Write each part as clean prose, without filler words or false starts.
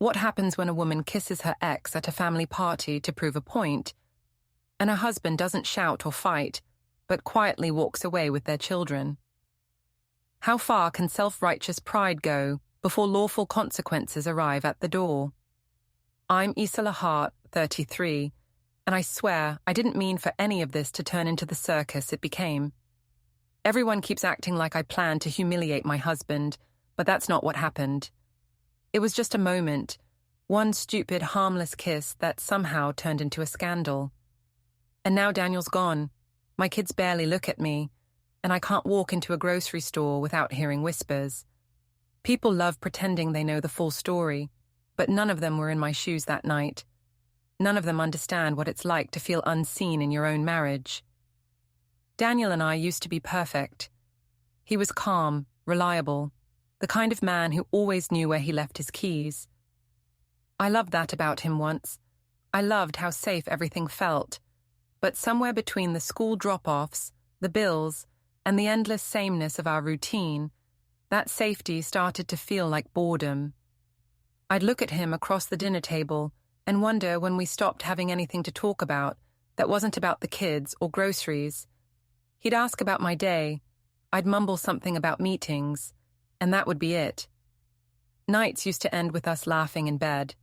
What happens when a woman kisses her ex at a family party to prove a point, and her husband doesn't shout or fight, but quietly walks away with their children? How far can self-righteous pride go before lawful consequences arrive at the door? I'm Issa Lahart, 33, and I swear I didn't mean for any of this to turn into the circus it became. Everyone keeps acting like I planned to humiliate my husband, but that's not what happened. It was just a moment, one stupid, harmless kiss that somehow turned into a scandal. And now Daniel's gone. My kids barely look at me, and I can't walk into a grocery store without hearing whispers. People love pretending they know the full story, but none of them were in my shoes that night. None of them understand what it's like to feel unseen in your own marriage. Daniel and I used to be perfect. He was calm, reliable, the kind of man who always knew where he left his keys. I loved that about him once. I loved how safe everything felt. But somewhere between the school drop-offs, the bills, and the endless sameness of our routine, that safety started to feel like boredom. I'd look at him across the dinner table and wonder when we stopped having anything to talk about that wasn't about the kids or groceries. He'd ask about my day, I'd mumble something about meetings, and that would be it. Nights used to end with us laughing in bed.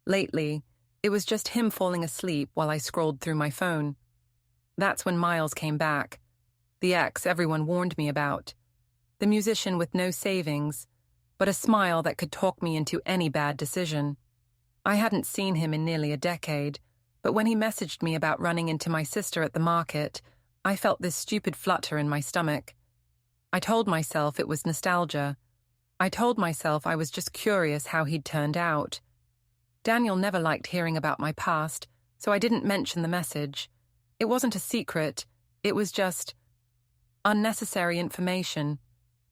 Lately, it was just him falling asleep while I scrolled through my phone. That's when Miles came back, the ex everyone warned me about, the musician with no savings, but a smile that could talk me into any bad decision. I hadn't seen him in nearly a decade, but when he messaged me about running into my sister at the market, I felt this stupid flutter in my stomach. I told myself it was nostalgia. I told myself I was just curious how he'd turned out. Daniel never liked hearing about my past, so I didn't mention the message. It wasn't a secret. It was just unnecessary information.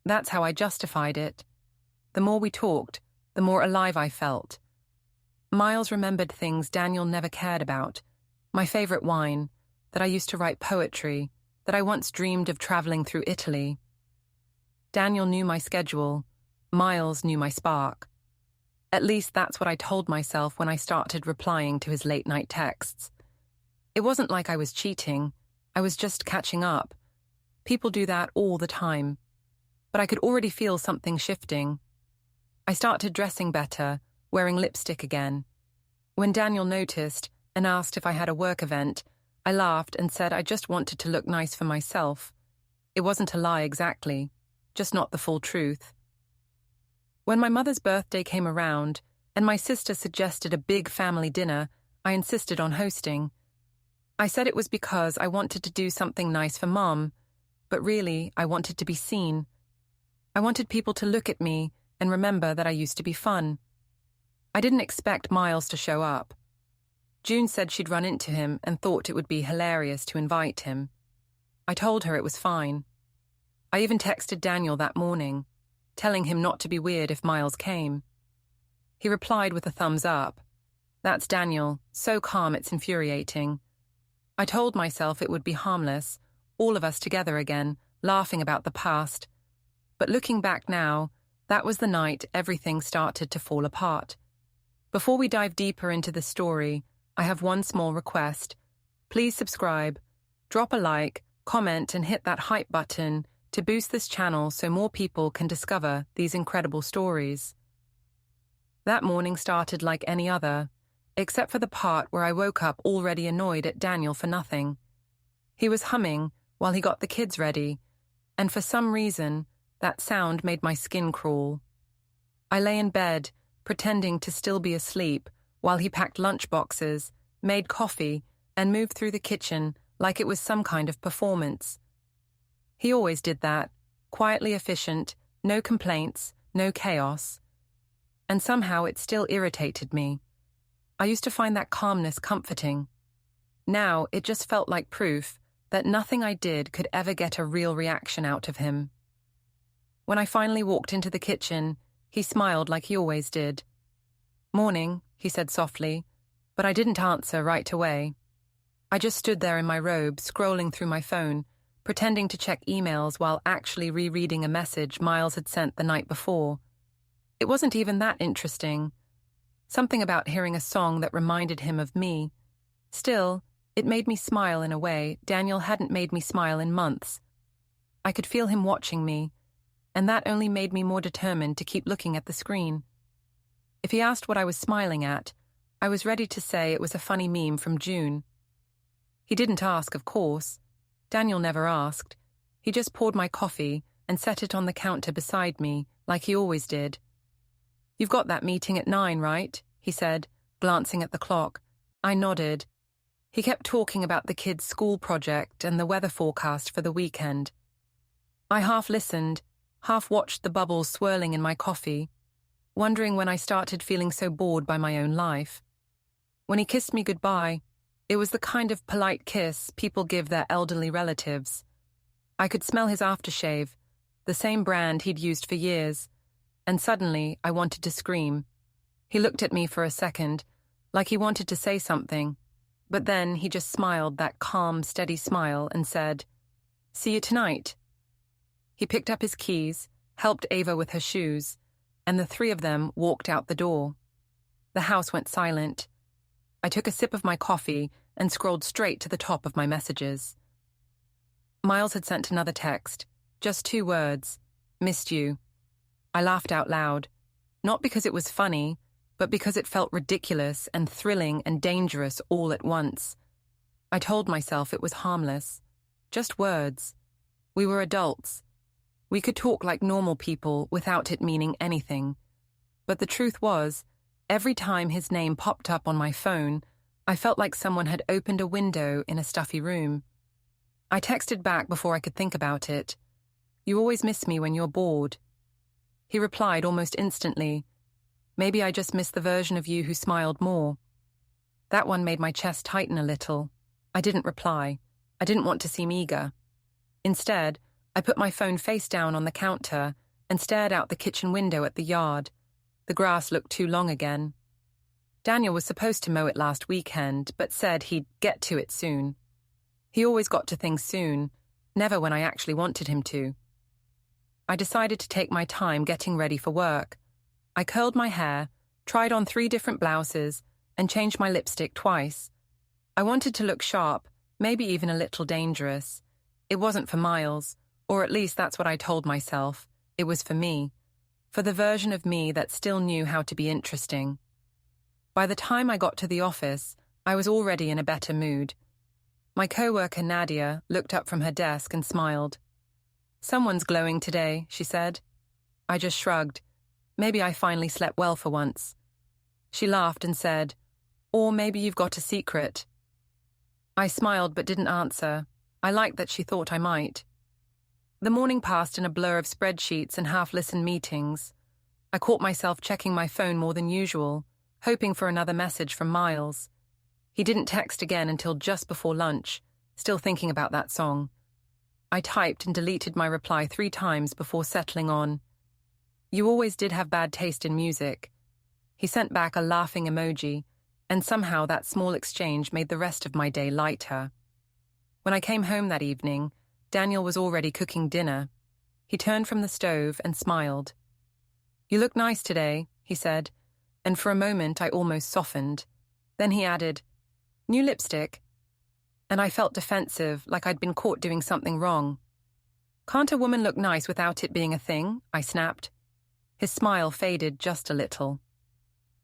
That's how I justified it. The more we talked, the more alive I felt. Miles remembered things Daniel never cared about. My favorite wine, that I used to write poetry, that I once dreamed of traveling through Italy. Daniel knew my schedule. Miles knew my spark. At least that's what I told myself when I started replying to his late-night texts. It wasn't like I was cheating. I was just catching up. People do that all the time. But I could already feel something shifting. I started dressing better, wearing lipstick again. When Daniel noticed and asked if I had a work event, I laughed and said I just wanted to look nice for myself. It wasn't a lie exactly, just not the full truth. When my mother's birthday came around and my sister suggested a big family dinner, I insisted on hosting. I said it was because I wanted to do something nice for Mom, but really I wanted to be seen. I wanted people to look at me and remember that I used to be fun. I didn't expect Miles to show up. June said she'd run into him and thought it would be hilarious to invite him. I told her it was fine. I even texted Daniel that morning, telling him not to be weird if Miles came. He replied with a thumbs up. That's Daniel, so calm it's infuriating. I told myself it would be harmless, all of us together again, laughing about the past. But looking back now, that was the night everything started to fall apart. Before we dive deeper into the story, I have one small request. Please subscribe, drop a like, comment, and hit that hype button to boost this channel so more people can discover these incredible stories. That morning started like any other, except for the part where I woke up already annoyed at Daniel for nothing. He was humming while he got the kids ready, and for some reason, that sound made my skin crawl. I lay in bed, pretending to still be asleep, while he packed lunch boxes, made coffee, and moved through the kitchen like it was some kind of performance. He always did that, quietly efficient, no complaints, no chaos. And somehow it still irritated me. I used to find that calmness comforting. Now it just felt like proof that nothing I did could ever get a real reaction out of him. When I finally walked into the kitchen, he smiled like he always did. "Morning," he said softly, but I didn't answer right away. I just stood there in my robe, scrolling through my phone, pretending to check emails while actually rereading a message Miles had sent the night before. It wasn't even that interesting. Something about hearing a song that reminded him of me. Still, it made me smile in a way Daniel hadn't made me smile in months. I could feel him watching me, and that only made me more determined to keep looking at the screen. If he asked what I was smiling at, I was ready to say it was a funny meme from June. He didn't ask, of course. Daniel never asked. He just poured my coffee and set it on the counter beside me, like he always did. "You've got that meeting at 9, right?" he said, glancing at the clock. I nodded. He kept talking about the kids' school project and the weather forecast for the weekend. I half listened, half watched the bubbles swirling in my coffee, wondering when I started feeling so bored by my own life. When he kissed me goodbye, it was the kind of polite kiss people give their elderly relatives. I could smell his aftershave, the same brand he'd used for years, and suddenly I wanted to scream. He looked at me for a second, like he wanted to say something, but then he just smiled that calm, steady smile and said, "See you tonight." He picked up his keys, helped Ava with her shoes, and the three of them walked out the door. The house went silent. I took a sip of my coffee and scrolled straight to the top of my messages. Miles had sent another text, just 2 words, "Missed you." I laughed out loud, not because it was funny, but because it felt ridiculous and thrilling and dangerous all at once. I told myself it was harmless, just words. We were adults. We could talk like normal people without it meaning anything. But the truth was, every time his name popped up on my phone, I felt like someone had opened a window in a stuffy room. I texted back before I could think about it. "You always miss me when you're bored." He replied almost instantly, "Maybe I just miss the version of you who smiled more." That one made my chest tighten a little. I didn't reply. I didn't want to seem eager. Instead, I put my phone face down on the counter and stared out the kitchen window at the yard. The grass looked too long again. Daniel was supposed to mow it last weekend, but said he'd get to it soon. He always got to things soon, never when I actually wanted him to. I decided to take my time getting ready for work. I curled my hair, tried on 3 different blouses, and changed my lipstick twice. I wanted to look sharp, maybe even a little dangerous. It wasn't for Miles, or at least that's what I told myself. It was for me, for the version of me that still knew how to be interesting. By the time I got to the office, I was already in a better mood. My coworker Nadia looked up from her desk and smiled. "Someone's glowing today," she said. I just shrugged. Maybe I finally slept well for once. She laughed and said, "Or maybe you've got a secret." I smiled but didn't answer. I liked that she thought I might. The morning passed in a blur of spreadsheets and half-listened meetings. I caught myself checking my phone more than usual, hoping for another message from Miles. He didn't text again until just before lunch, still thinking about that song. I typed and deleted my reply 3 times before settling on, "You always did have bad taste in music." He sent back a laughing emoji, and somehow that small exchange made the rest of my day lighter. When I came home that evening, Daniel was already cooking dinner. He turned from the stove and smiled. "You look nice today," he said, and for a moment I almost softened. Then he added, "New lipstick?" And I felt defensive, like I'd been caught doing something wrong. "Can't a woman look nice without it being a thing?" I snapped. His smile faded just a little.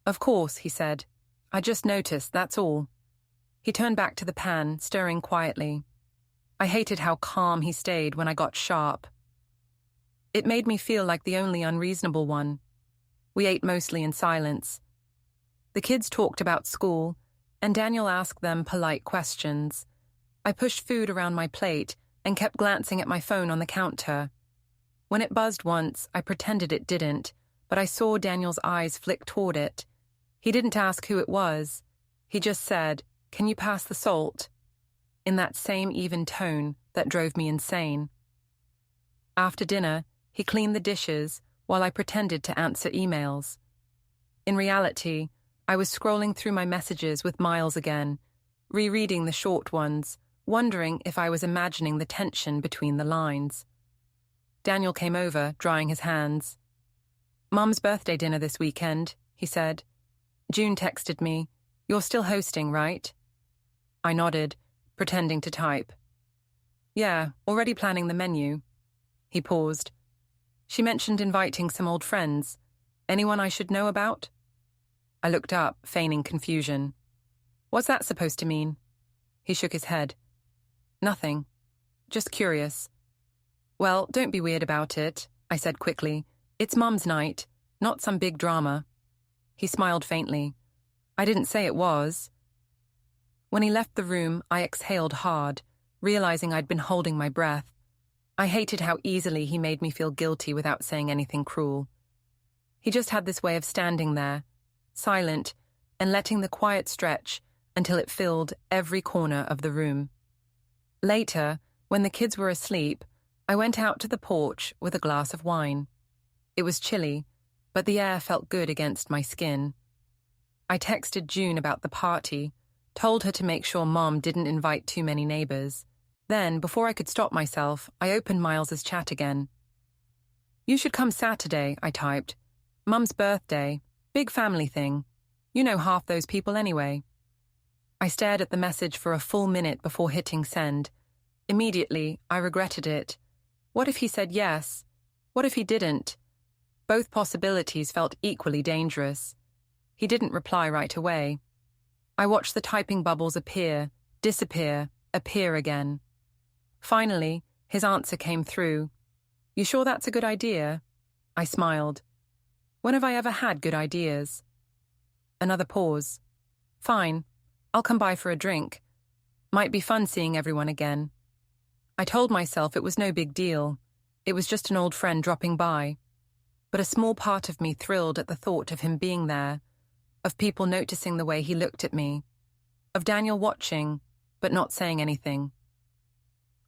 "Of course," he said. "I just noticed, that's all." He turned back to the pan, stirring quietly. I hated how calm he stayed when I got sharp. It made me feel like the only unreasonable one. We ate mostly in silence. The kids talked about school, and Daniel asked them polite questions. I pushed food around my plate and kept glancing at my phone on the counter. When it buzzed once, I pretended it didn't, but I saw Daniel's eyes flick toward it. He didn't ask who it was. He just said, "Can you pass the salt?" in that same even tone that drove me insane. After dinner, he cleaned the dishes while I pretended to answer emails. In reality, I was scrolling through my messages with Miles again, rereading the short ones, wondering if I was imagining the tension between the lines. Daniel came over, drying his hands. "Mum's birthday dinner this weekend," he said. June texted me, "You're still hosting, right?" I nodded, pretending to type. "Yeah, already planning the menu." He paused. "She mentioned inviting some old friends. Anyone I should know about?" I looked up, feigning confusion. "What's that supposed to mean?" He shook his head. "Nothing. Just curious." "Well, don't be weird about it," I said quickly. "It's Mum's night, not some big drama." He smiled faintly. "I didn't say it was." When he left the room, I exhaled hard, realizing I'd been holding my breath. I hated how easily he made me feel guilty without saying anything cruel. He just had this way of standing there, silent, and letting the quiet stretch until it filled every corner of the room. Later, when the kids were asleep, I went out to the porch with a glass of wine. It was chilly, but the air felt good against my skin. I texted June about the party, told her to make sure Mom didn't invite too many neighbors. Then, before I could stop myself, I opened Miles's chat again. "You should come Saturday," I typed. "Mum's birthday. Big family thing. You know half those people anyway." I stared at the message for a full minute before hitting send. Immediately, I regretted it. What if he said yes? What if he didn't? Both possibilities felt equally dangerous. He didn't reply right away. I watched the typing bubbles appear, disappear, appear again. Finally, his answer came through. "You sure that's a good idea?" I smiled. When have I ever had good ideas? Another pause. "Fine. I'll come by for a drink. Might be fun seeing everyone again." I told myself it was no big deal. It was just an old friend dropping by. But a small part of me thrilled at the thought of him being there, of people noticing the way he looked at me, of Daniel watching, but not saying anything.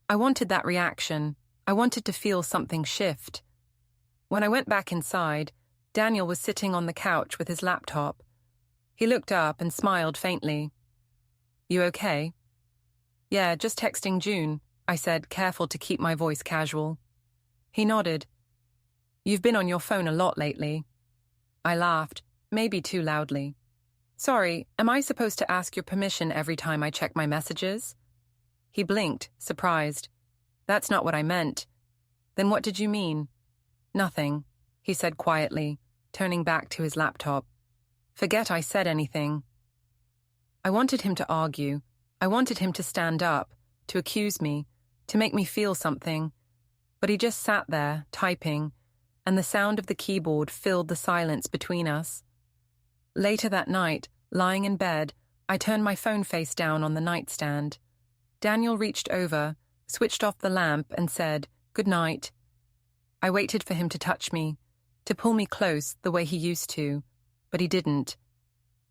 I wanted that reaction. I wanted to feel something shift. When I went back inside, Daniel was sitting on the couch with his laptop. He looked up and smiled faintly. "You okay?" "Yeah, just texting June," I said, careful to keep my voice casual. He nodded. "You've been on your phone a lot lately." I laughed, maybe too loudly. "Sorry, am I supposed to ask your permission every time I check my messages?" He blinked, surprised. "That's not what I meant." "Then what did you mean?" "Nothing," he said quietly, turning back to his laptop. "Forget I said anything." I wanted him to argue. I wanted him to stand up, to accuse me, to make me feel something. But he just sat there, typing, and the sound of the keyboard filled the silence between us. Later that night, lying in bed, I turned my phone face down on the nightstand. Daniel reached over, switched off the lamp, and said, "Good night." I waited for him to touch me, to pull me close the way he used to, but he didn't.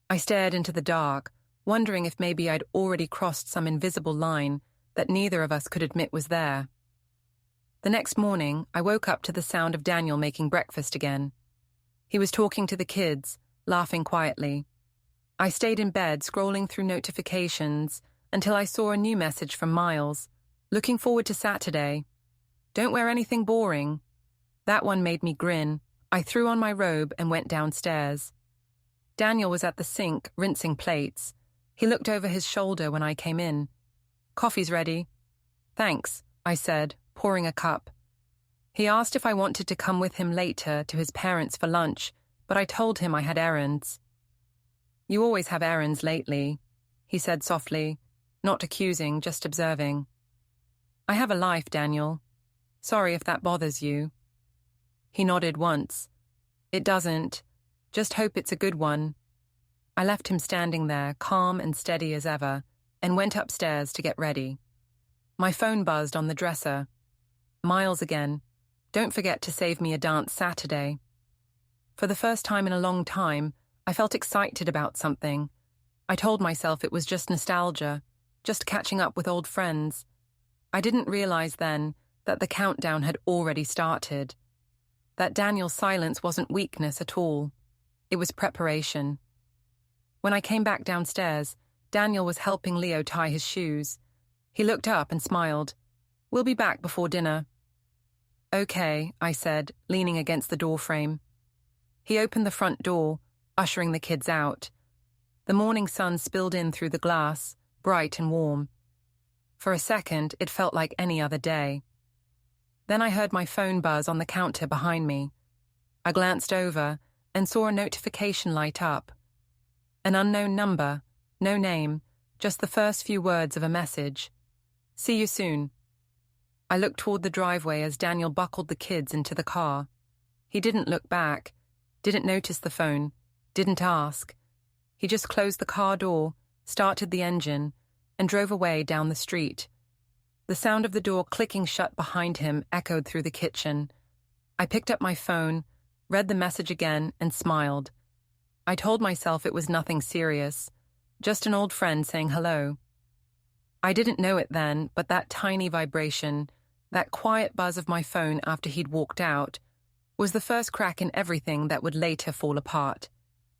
I stared into the dark, wondering if maybe I'd already crossed some invisible line that neither of us could admit was there. The next morning, I woke up to the sound of Daniel making breakfast again. He was talking to the kids, laughing quietly. I stayed in bed, scrolling through notifications, until I saw a new message from Miles. "Looking forward to Saturday. Don't wear anything boring." That one made me grin. I threw on my robe and went downstairs. Daniel was at the sink, rinsing plates. He looked over his shoulder when I came in. "Coffee's ready." "Thanks," I said, pouring a cup. He asked if I wanted to come with him later to his parents for lunch, but I told him I had errands. "You always have errands lately," he said softly, not accusing, just observing. "I have a life, Daniel. Sorry if that bothers you." He nodded once. "It doesn't. Just hope it's a good one." I left him standing there, calm and steady as ever, and went upstairs to get ready. My phone buzzed on the dresser. Miles again. "Don't forget to save me a dance Saturday." For the first time in a long time, I felt excited about something. I told myself it was just nostalgia, just catching up with old friends. I didn't realize then that the countdown had already started. That Daniel's silence wasn't weakness at all. It was preparation. When I came back downstairs, Daniel was helping Leo tie his shoes. He looked up and smiled. "We'll be back before dinner." "Okay," I said, leaning against the doorframe. He opened the front door, ushering the kids out. The morning sun spilled in through the glass, bright and warm. For a second, it felt like any other day. Then I heard my phone buzz on the counter behind me. I glanced over and saw a notification light up. An unknown number, no name, just the first few words of a message. See you soon. I looked toward the driveway as Daniel buckled the kids into the car. He didn't look back, didn't notice the phone, didn't ask. He just closed the car door, started the engine, and drove away down the street. The sound of the door clicking shut behind him echoed through the kitchen. I picked up my phone, read the message again, and smiled. I told myself it was nothing serious, just an old friend saying hello. I didn't know it then, but that tiny vibration, that quiet buzz of my phone after he'd walked out, was the first crack in everything that would later fall apart.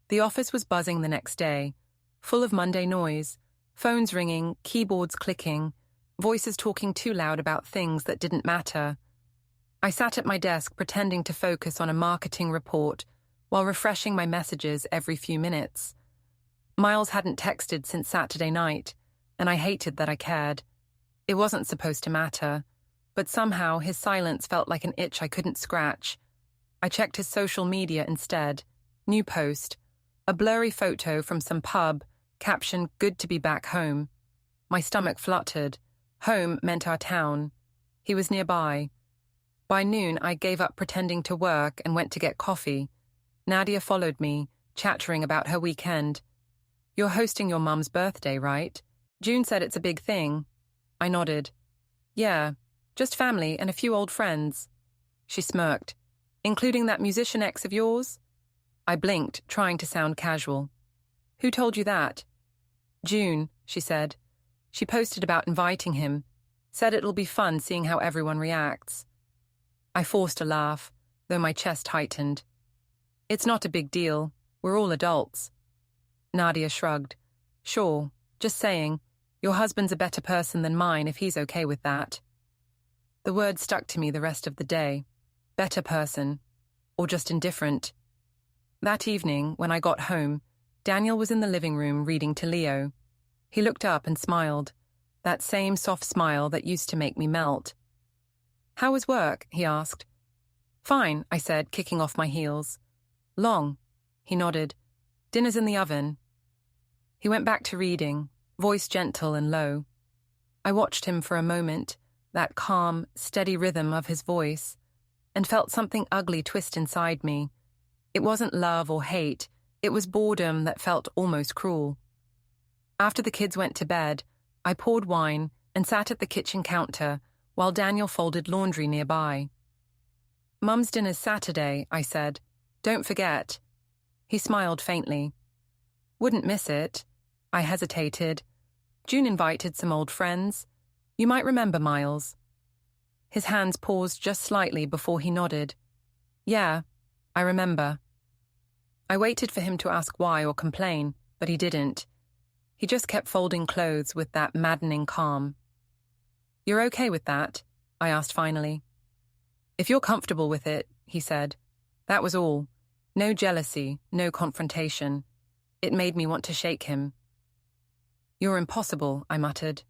The office was buzzing the next day, full of Monday noise, phones ringing, keyboards clicking, voices talking too loud about things that didn't matter. I sat at my desk pretending to focus on a marketing report while refreshing my messages every few minutes. Miles hadn't texted since Saturday night, and I hated that I cared. It wasn't supposed to matter, but somehow his silence felt like an itch I couldn't scratch. I checked his social media instead. New post. A blurry photo from some pub, caption, "Good to be back home." My stomach fluttered. Home meant our town. He was nearby. By noon, I gave up pretending to work and went to get coffee. Nadia followed me, chattering about her weekend. "You're hosting your mum's birthday, right? June said it's a big thing." I nodded. "Yeah, just family and a few old friends." She smirked. "Including that musician ex of yours?" I blinked, trying to sound casual. "Who told you that?" "June," she said. "She posted about inviting him. Said it'll be fun seeing how everyone reacts." I forced a laugh, though my chest tightened. "It's not a big deal. We're all adults." Nadia shrugged. "Sure, just saying. Your husband's a better person than mine if he's okay with that." The word stuck to me the rest of the day. Better person. Or just indifferent. That evening, when I got home, Daniel was in the living room reading to Leo. He looked up and smiled, that same soft smile that used to make me melt. "How was work?" he asked. "Fine," I said, kicking off my heels. "Long?" He nodded. "Dinner's in the oven." He went back to reading, voice gentle and low. I watched him for a moment, that calm, steady rhythm of his voice, and felt something ugly twist inside me. It wasn't love or hate, it was boredom that felt almost cruel. After the kids went to bed, I poured wine and sat at the kitchen counter while Daniel folded laundry nearby. "Mum's dinner's Saturday," I said. "Don't forget." He smiled faintly. "Wouldn't miss it." I hesitated. "June invited some old friends. You might remember Miles." His hands paused just slightly before he nodded. "Yeah, I remember." I waited for him to ask why or complain, but he didn't. He just kept folding clothes with that maddening calm. "You're okay with that?" I asked finally. "If you're comfortable with it," he said. That was all. No jealousy, no confrontation. It made me want to shake him. "You're impossible," I muttered.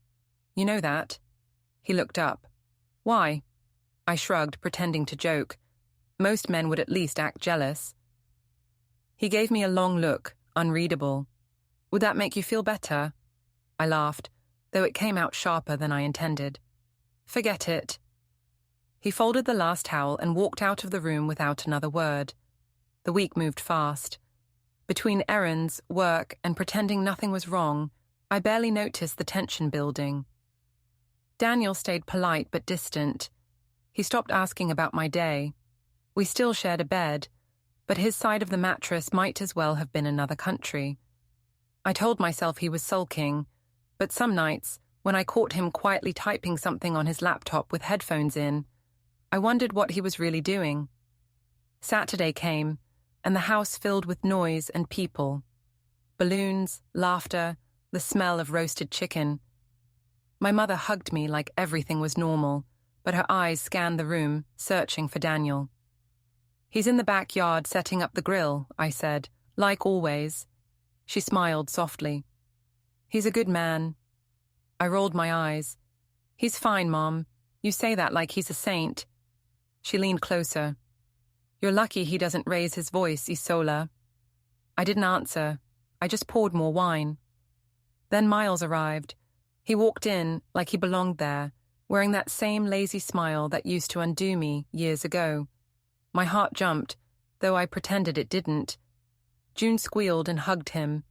"You know that?" He looked up. "Why?" I shrugged, pretending to joke. Most men would at least act jealous. He gave me a long look, unreadable. "Would that make you feel better?" I laughed, though it came out sharper than I intended. "Forget it." He folded the last towel and walked out of the room without another word. The week moved fast. Between errands, work, and pretending nothing was wrong, I barely noticed the tension building. Daniel stayed polite but distant. He stopped asking about my day. We still shared a bed, but his side of the mattress might as well have been another country. I told myself he was sulking, but some nights, when I caught him quietly typing something on his laptop with headphones in, I wondered what he was really doing. Saturday came, and the house filled with noise and people. Balloons, laughter, the smell of roasted chicken. My mother hugged me like everything was normal, but her eyes scanned the room, searching for Daniel. "He's in the backyard setting up the grill," I said, "like always." She smiled softly. He's a good man. I rolled my eyes. He's fine, Mom. You say that like he's a saint. She leaned closer. You're lucky he doesn't raise his voice, Isola. I didn't answer. I just poured more wine. Then Miles arrived. He walked in like he belonged there, wearing that same lazy smile that used to undo me years ago. My heart jumped, though I pretended it didn't. June squealed and hugged him.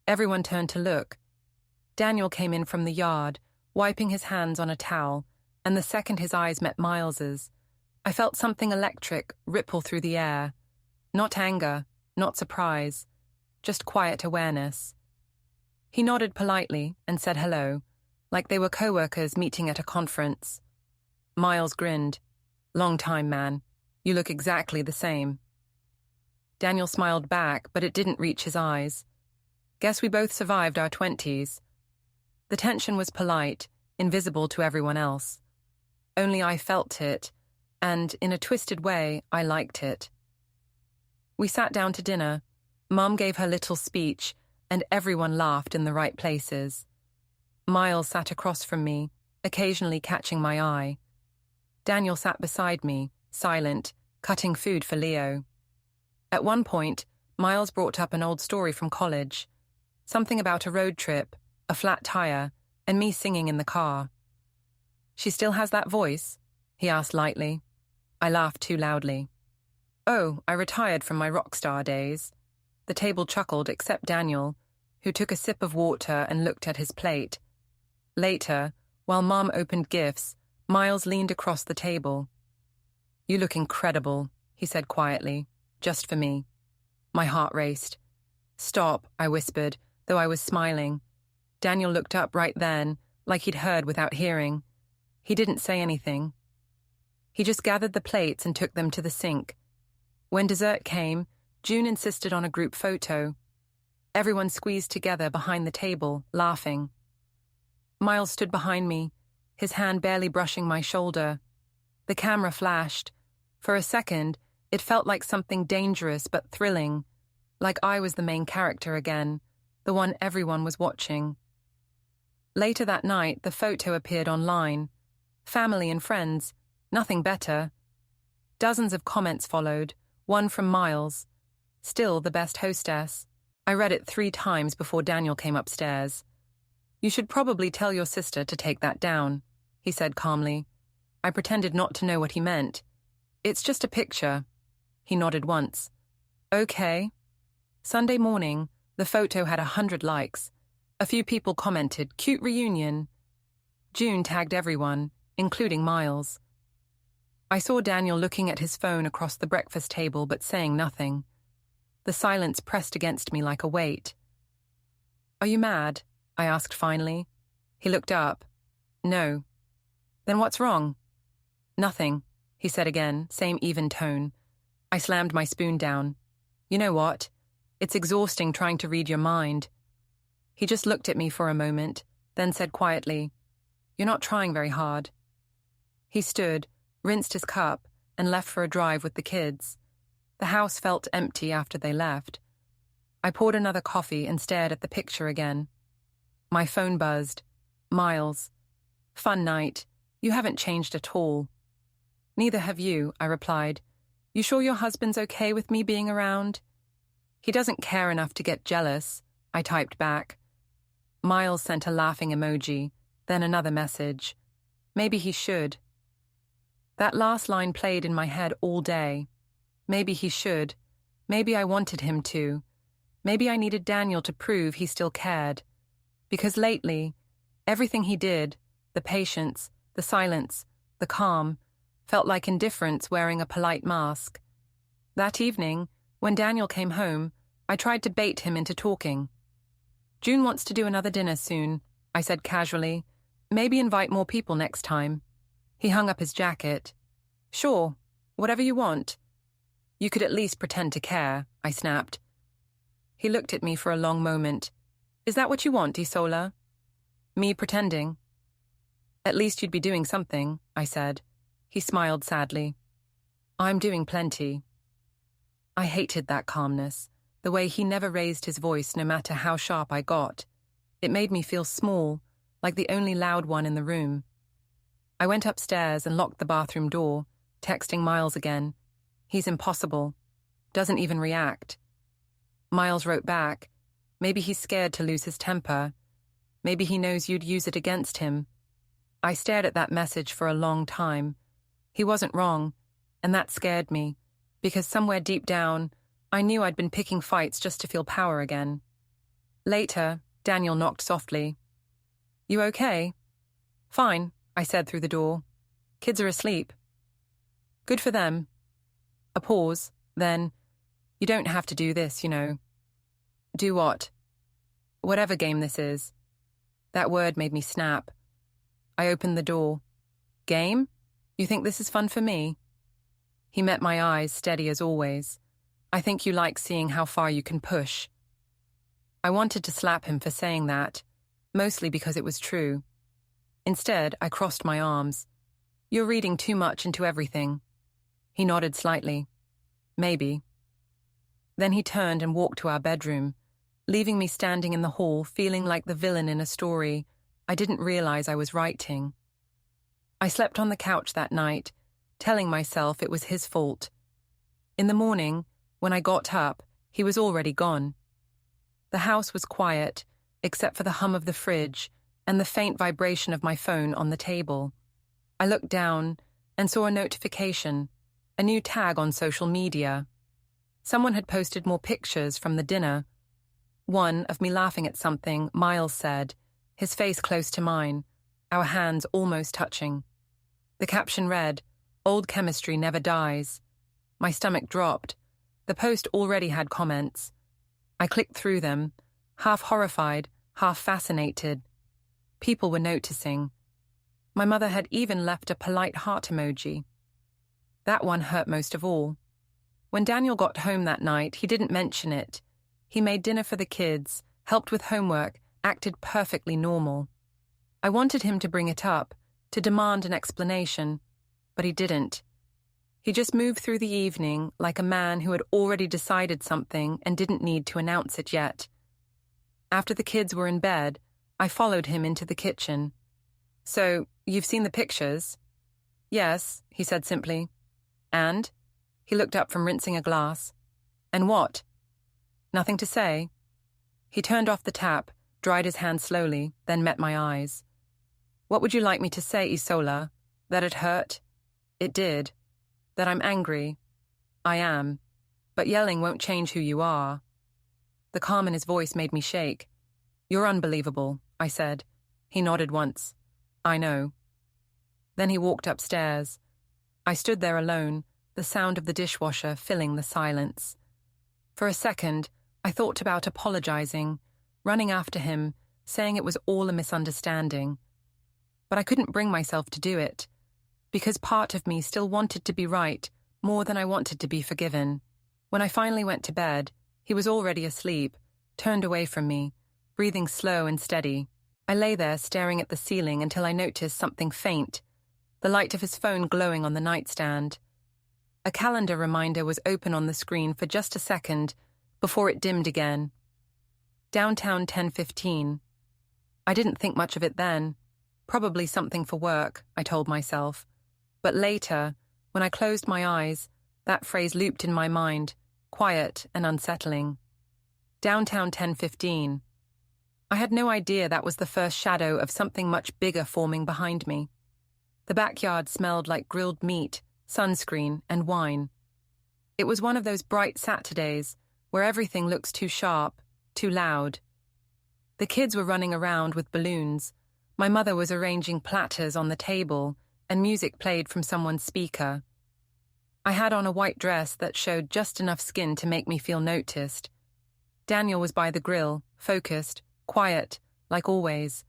Everyone turned to look. Daniel came in from the yard, wiping his hands on a towel, and the second his eyes met Miles's, I felt something electric ripple through the air. Not anger, not surprise, just quiet awareness. He nodded politely and said hello, like they were co-workers meeting at a conference. Miles grinned. Long time, man. You look exactly the same. Daniel smiled back, but it didn't reach his eyes. Guess we both survived our 20s. The tension was polite, invisible to everyone else. Only I felt it, and in a twisted way, I liked it. We sat down to dinner. Mum gave her little speech, and everyone laughed in the right places. Miles sat across from me, occasionally catching my eye. Daniel sat beside me, silent, cutting food for Leo. At one point, Miles brought up an old story from college. Something about a road trip, a flat tire, and me singing in the car. She still has that voice? He asked lightly. I laughed too loudly. Oh, I retired from my rock star days. The table chuckled except Daniel, who took a sip of water and looked at his plate. Later, while Mom opened gifts, Miles leaned across the table. You look incredible, he said quietly, just for me. My heart raced. Stop, I whispered, though I was smiling. Daniel looked up right then, like he'd heard without hearing. He didn't say anything. He just gathered the plates and took them to the sink. When dessert came, June insisted on a group photo. Everyone squeezed together behind the table, laughing. Miles stood behind me, his hand barely brushing my shoulder. The camera flashed. For a second, it felt like something dangerous but thrilling, like I was the main character again, the one everyone was watching. Later that night, the photo appeared online. Family and friends, nothing better. Dozens of comments followed, one from Miles. Still the best hostess. I read it 3 times before Daniel came upstairs. You should probably tell your sister to take that down, he said calmly. I pretended not to know what he meant. It's just a picture. He nodded once. Okay. Sunday morning, the photo had 100 likes. A few people commented, cute reunion. June tagged everyone, including Miles. I saw Daniel looking at his phone across the breakfast table but saying nothing. The silence pressed against me like a weight. Are you mad? I asked finally. He looked up. No. Then what's wrong? Nothing, he said again, same even tone. I slammed my spoon down. You know what? It's exhausting trying to read your mind. He just looked at me for a moment, then said quietly, You're not trying very hard. He stood, rinsed his cup, and left for a drive with the kids. The house felt empty after they left. I poured another coffee and stared at the picture again. My phone buzzed. Miles. Fun night. You haven't changed at all. Neither have you, I replied. You sure your husband's okay with me being around? He doesn't care enough to get jealous, I typed back. Miles sent a laughing emoji, then another message. Maybe he should. That last line played in my head all day. Maybe he should. Maybe I wanted him to. Maybe I needed Daniel to prove he still cared. Because lately, everything he did, the patience, the silence, the calm, felt like indifference wearing a polite mask. That evening, when Daniel came home, I tried to bait him into talking. June wants to do another dinner soon, I said casually. Maybe invite more people next time. He hung up his jacket. Sure, whatever you want. You could at least pretend to care, I snapped. He looked at me for a long moment. Is that what you want, Isola? Me pretending? At least you'd be doing something, I said. He smiled sadly. I'm doing plenty. I hated that calmness. the way he never raised his voice no matter how sharp I got. It made me feel small, like the only loud one in the room. I went upstairs and locked the bathroom door, texting Miles again. He's impossible. Doesn't even react. Miles wrote back, maybe he's scared to lose his temper. Maybe he knows you'd use it against him. I stared at that message for a long time. He wasn't wrong, and that scared me, because somewhere deep down, I knew I'd been picking fights just to feel power again. Later, Daniel knocked softly. "You okay?" "Fine," I said through the door. "Kids are asleep." "Good for them." A pause, then, "You don't have to do this, you know." "Do what?" "Whatever game this is." That word made me snap. I opened the door. "Game? You think this is fun for me?" He met my eyes, steady as always. "I think you like seeing how far you can push." I wanted to slap him for saying that, mostly because it was true. Instead, I crossed my arms. "You're reading too much into everything." He nodded slightly. "Maybe." Then he turned and walked to our bedroom, leaving me standing in the hall feeling like the villain in a story I didn't realize I was writing. I slept on the couch that night, telling myself it was his fault. In the morning, when I got up, he was already gone. The house was quiet, except for the hum of the fridge and the faint vibration of my phone on the table. I looked down and saw a notification, a new tag on social media. Someone had posted more pictures from the dinner. One of me laughing at something Miles said, his face close to mine, our hands almost touching. The caption read, "Old chemistry never dies." My stomach dropped. The post already had comments. I clicked through them, half horrified, half fascinated. People were noticing. My mother had even left a polite heart emoji. That one hurt most of all. When Daniel got home that night, he didn't mention it. He made dinner for the kids, helped with homework, acted perfectly normal. I wanted him to bring it up, to demand an explanation, but he didn't. He just moved through the evening like a man who had already decided something and didn't need to announce it yet. After the kids were in bed, I followed him into the kitchen. "So, you've seen the pictures?" "Yes," he said simply. "And?" He looked up from rinsing a glass. "And what?" "Nothing to say." He turned off the tap, dried his hand slowly, then met my eyes. "What would you like me to say, Isola? That it hurt?" "It did." "That I'm angry?" "I am. But yelling won't change who you are." The calm in his voice made me shake. "You're unbelievable," I said. He nodded once. "I know." Then he walked upstairs. I stood there alone, the sound of the dishwasher filling the silence. For a second, I thought about apologizing, running after him, saying it was all a misunderstanding. But I couldn't bring myself to do it, because part of me still wanted to be right more than I wanted to be forgiven. When I finally went to bed, he was already asleep, turned away from me, breathing slow and steady. I lay there staring at the ceiling until I noticed something faint, the light of his phone glowing on the nightstand. A calendar reminder was open on the screen for just a second before it dimmed again. Downtown 10:15. I didn't think much of it then. Probably something for work, I told myself. But later, when I closed my eyes, that phrase looped in my mind, quiet and unsettling. Downtown 10:15. I had no idea that was the first shadow of something much bigger forming behind me. The backyard smelled like grilled meat, sunscreen, and wine. It was one of those bright Saturdays where everything looks too sharp, too loud. The kids were running around with balloons. My mother was arranging platters on the table, and music played from someone's speaker. I had on a white dress that showed just enough skin to make me feel noticed. Daniel was by the grill, focused, quiet, like always.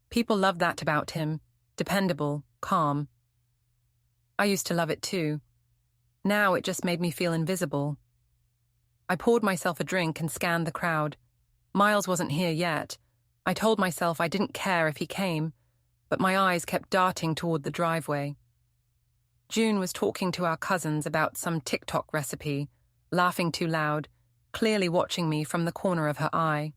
People loved that about him, dependable, calm. I used to love it too. Now it just made me feel invisible. I poured myself a drink and scanned the crowd. Miles wasn't here yet. I told myself I didn't care if he came, but my eyes kept darting toward the driveway. June was talking to our cousins about some TikTok recipe, laughing too loud, clearly watching me from the corner of her eye.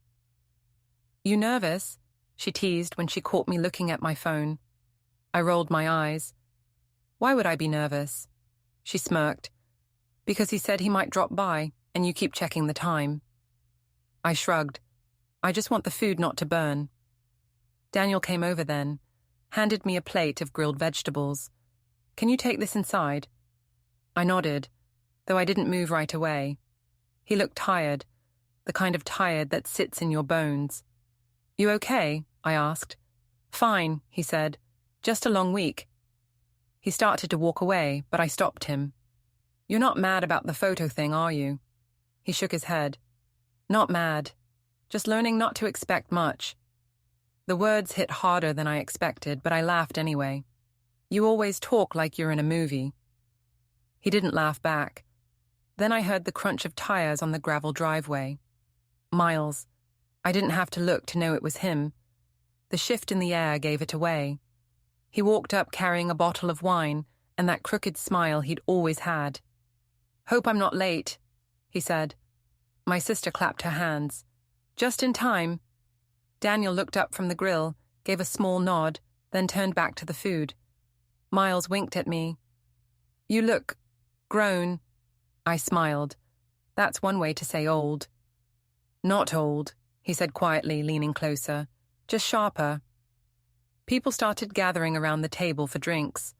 "You nervous?" she teased when she caught me looking at my phone. I rolled my eyes. "Why would I be nervous?" She smirked. "Because he said he might drop by, and you keep checking the time." I shrugged. "I just want the food not to burn." Daniel came over then, handed me a plate of grilled vegetables. "Can you take this inside?" I nodded, though I didn't move right away. He looked tired, the kind of tired that sits in your bones. "You okay?" I asked. "Fine," he said. "Just a long week." He started to walk away, but I stopped him. "You're not mad about the photo thing, are you?" He shook his head. "Not mad. Just learning not to expect much." The words hit harder than I expected, but I laughed anyway. "You always talk like you're in a movie." He didn't laugh back. Then I heard the crunch of tires on the gravel driveway. Miles. I didn't have to look to know it was him. The shift in the air gave it away. He walked up carrying a bottle of wine and that crooked smile he'd always had. "Hope I'm not late," he said. My sister clapped her hands. "Just in time." Daniel looked up from the grill, gave a small nod, then turned back to the food. Miles winked at me. "You look grown." I smiled. That's one way to say old. "Not old," he said quietly, leaning closer. "Just sharper." People started gathering around the table for drinks.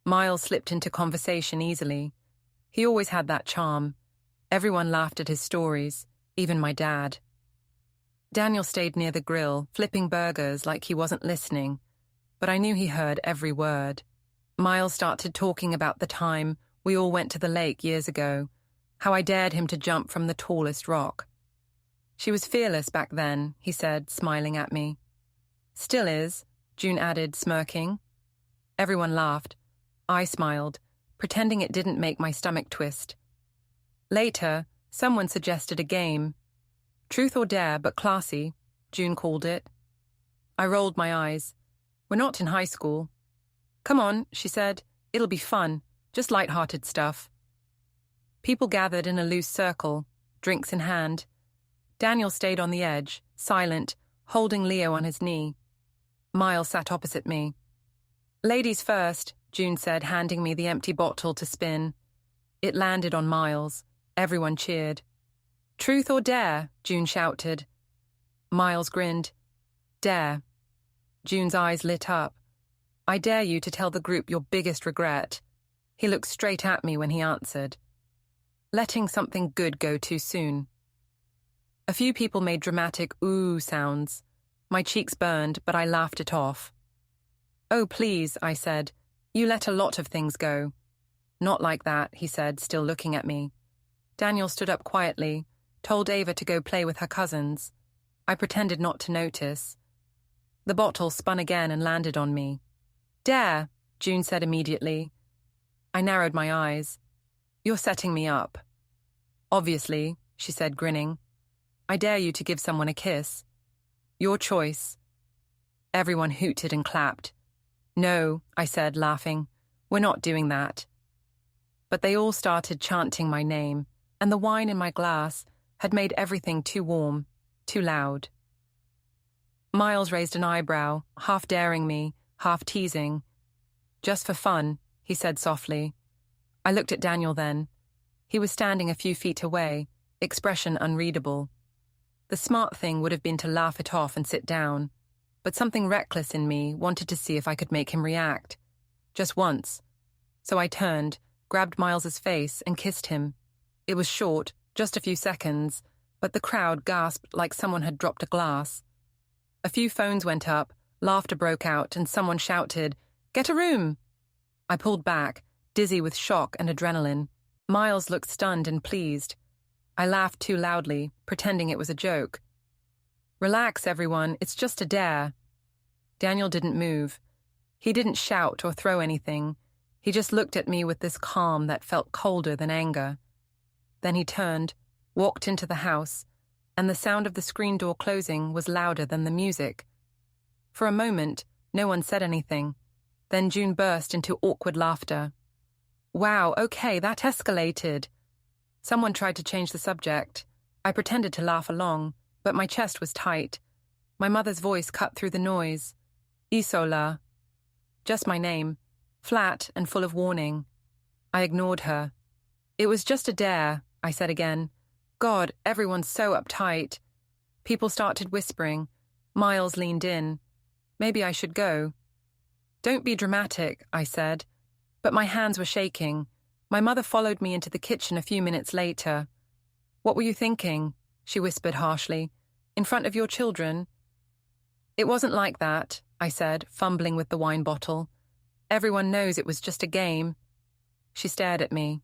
Miles slipped into conversation easily. He always had that charm. Everyone laughed at his stories, even my dad. Daniel stayed near the grill, flipping burgers like he wasn't listening, but I knew he heard every word. Miles started talking about the time we all went to the lake years ago, how I dared him to jump from the tallest rock. "She was fearless back then," he said, smiling at me. "Still is," June added, smirking. Everyone laughed. I smiled, pretending it didn't make my stomach twist. Later, someone suggested a game. Truth or dare, but classy, June called it. I rolled my eyes. "We're not in high school." "Come on," she said. "It'll be fun. Just light-hearted stuff." People gathered in a loose circle, drinks in hand. Daniel stayed on the edge, silent, holding Leo on his knee. Miles sat opposite me. "Ladies first," June said, handing me the empty bottle to spin. It landed on Miles. Everyone cheered. "Truth or dare?" June shouted. Miles grinned. "Dare." June's eyes lit up. "I dare you to tell the group your biggest regret." He looked straight at me when he answered. Letting something good go too soon. A few people made dramatic ooh sounds. My cheeks burned, but I laughed it off. "Oh, please," I said. "You let a lot of things go." "Not like that," he said, still looking at me. Daniel stood up quietly, told Ava to go play with her cousins. I pretended not to notice. The bottle spun again and landed on me. "Dare," June said immediately. I narrowed my eyes. "You're setting me up." "Obviously," she said, grinning. "I dare you to give someone a kiss." "Your choice." Everyone hooted and clapped. "No," I said, laughing. "We're not doing that." But they all started chanting my name, and the wine in my glass had made everything too warm, too loud. Miles raised an eyebrow, half daring me, half teasing. "Just for fun," he said softly. I looked at Daniel then. He was standing a few feet away, expression unreadable. The smart thing would have been to laugh it off and sit down, but something reckless in me wanted to see if I could make him react. Just once. So I turned, grabbed Miles's face, and kissed him. It was short, just a few seconds, but the crowd gasped like someone had dropped a glass. A few phones went up, laughter broke out, and someone shouted, "Get a room!" I pulled back, dizzy with shock and adrenaline. Miles looked stunned and pleased. I laughed too loudly, pretending it was a joke. "Relax, everyone, it's just a dare." Daniel didn't move. He didn't shout or throw anything. He just looked at me with this calm that felt colder than anger. Then he turned, walked into the house, and the sound of the screen door closing was louder than the music. For a moment, no one said anything. Then June burst into awkward laughter. "Wow, okay, that escalated." Someone tried to change the subject. I pretended to laugh along, but my chest was tight. My mother's voice cut through the noise. Isola. Just my name, flat and full of warning. I ignored her. It was just a dare, I said again. God, everyone's so uptight. People started whispering. Miles leaned in. Maybe I should go. Don't be dramatic, I said. But my hands were shaking. My mother followed me into the kitchen a few minutes later. What were you thinking? She whispered harshly. In front of your children? It wasn't like that, I said, fumbling with the wine bottle. Everyone knows it was just a game. She stared at me.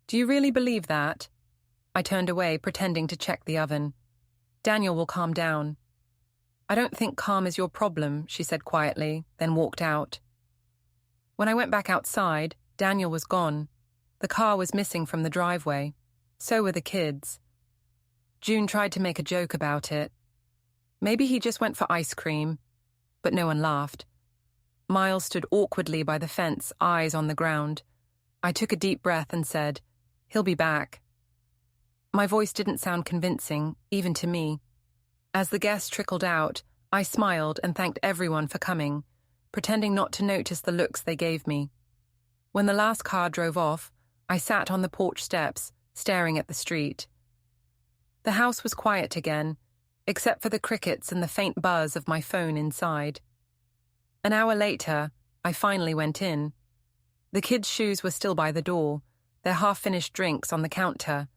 Do you really believe that? I turned away, pretending to check the oven. Daniel will calm down. I don't think calm is your problem, she said quietly, then walked out. When I went back outside, Daniel was gone. The car was missing from the driveway. So were the kids. June tried to make a joke about it. Maybe he just went for ice cream. But no one laughed. Miles stood awkwardly by the fence, eyes on the ground. I took a deep breath and said, "He'll be back." My voice didn't sound convincing, even to me. As the guests trickled out, I smiled and thanked everyone for coming, pretending not to notice the looks they gave me. When the last car drove off, I sat on the porch steps, staring at the street. The house was quiet again, except for the crickets and the faint buzz of my phone inside. An hour later, I finally went in. The kids' shoes were still by the door, their half-finished drinks on the counter.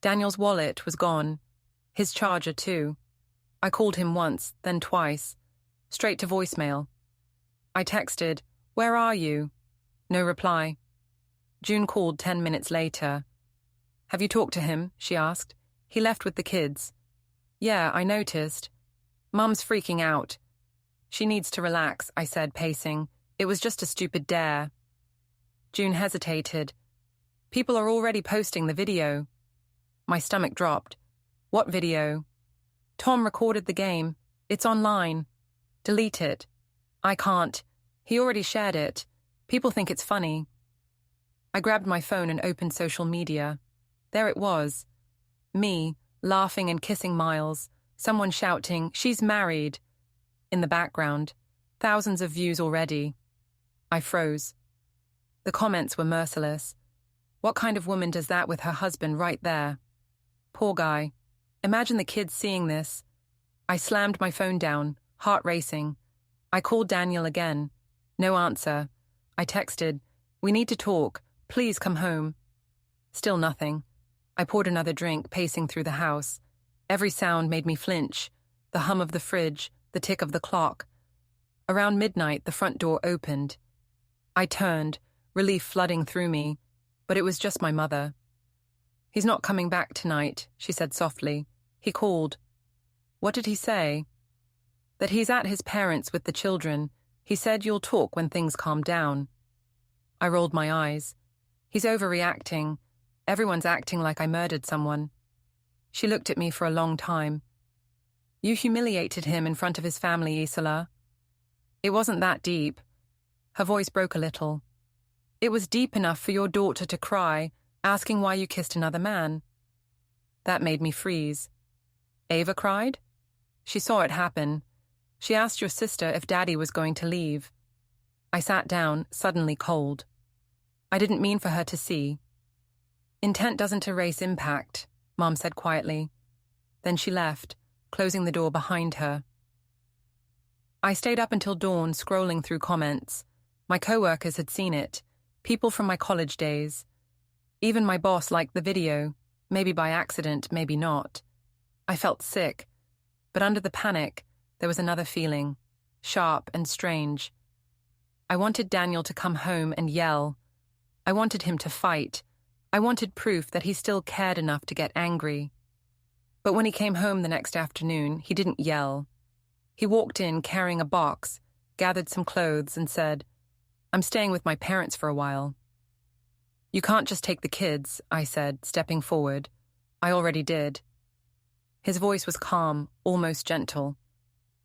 Daniel's wallet was gone, his charger too. I called him once, then twice, straight to voicemail. I texted, "Where are you?" No reply. June called 10 minutes later. "Have you talked to him?" she asked. "He left with the kids." "Yeah, I noticed." "Mum's freaking out." "She needs to relax," I said, pacing. "It was just a stupid dare." June hesitated. "People are already posting the video." My stomach dropped. "What video?" "Tom recorded the game. It's online." "Delete it." "I can't. He already shared it. People think it's funny." I grabbed my phone and opened social media. There it was. Me, laughing and kissing Miles. Someone shouting, "She's married." In the background, thousands of views already. I froze. The comments were merciless. What kind of woman does that with her husband right there? Poor guy. Imagine the kids seeing this. I slammed my phone down, heart racing. I called Daniel again. No answer. I texted, "We need to talk. Please come home." Still nothing. I poured another drink, pacing through the house. Every sound made me flinch. The hum of the fridge, the tick of the clock. Around midnight, the front door opened. I turned, relief flooding through me, but it was just my mother. "He's not coming back tonight," she said softly. "He called." "What did he say?" "That he's at his parents' with the children. He said you'll talk when things calm down." I rolled my eyes. "He's overreacting. Everyone's acting like I murdered someone." She looked at me for a long time. "You humiliated him in front of his family, Isola." "It wasn't that deep." Her voice broke a little. "It was deep enough for your daughter to cry, asking why you kissed another man." That made me freeze. "Ava cried?" "She saw it happen. She asked your sister if Daddy was going to leave." I sat down, suddenly cold. I didn't mean for her to see. "Intent doesn't erase impact," Mom said quietly. Then she left, closing the door behind her. I stayed up until dawn, scrolling through comments. My coworkers had seen it, people from my college days. Even my boss liked the video, maybe by accident, maybe not. I felt sick, but under the panic, there was another feeling, sharp and strange. I wanted Daniel to come home and yell. I wanted him to fight. I wanted proof that he still cared enough to get angry. But when he came home the next afternoon, he didn't yell. He walked in carrying a box, gathered some clothes, and said, "I'm staying with my parents for a while." "You can't just take the kids," I said, stepping forward. I already did. His voice was calm, almost gentle.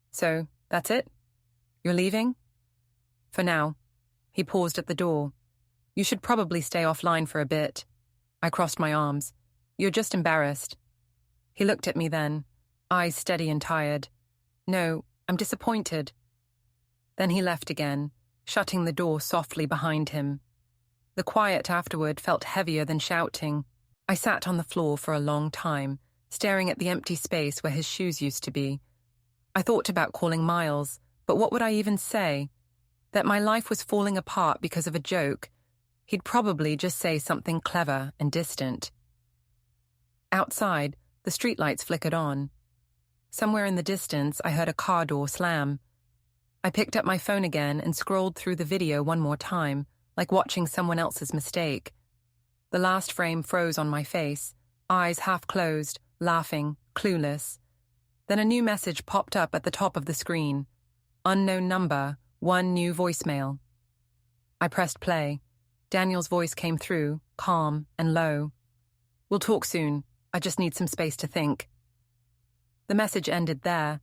"So, that's it? You're leaving?" "For now." He paused at the door. "You should probably stay offline for a bit." I crossed my arms. "You're just embarrassed." He looked at me then, eyes steady and tired. No, I'm disappointed. Then he left again, shutting the door softly behind him. The quiet afterward felt heavier than shouting. I sat on the floor for a long time, staring at the empty space where his shoes used to be. I thought about calling Miles, but what would I even say? That my life was falling apart because of a joke. He'd probably just say something clever and distant. Outside, the streetlights flickered on. Somewhere in the distance, I heard a car door slam. I picked up my phone again and scrolled through the video one more time, like watching someone else's mistake. The last frame froze on my face, eyes half closed, laughing, clueless. Then a new message popped up at the top of the screen. Unknown number, 1 new voicemail. I pressed play. Daniel's voice came through, calm and low. We'll talk soon. I just need some space to think. The message ended there.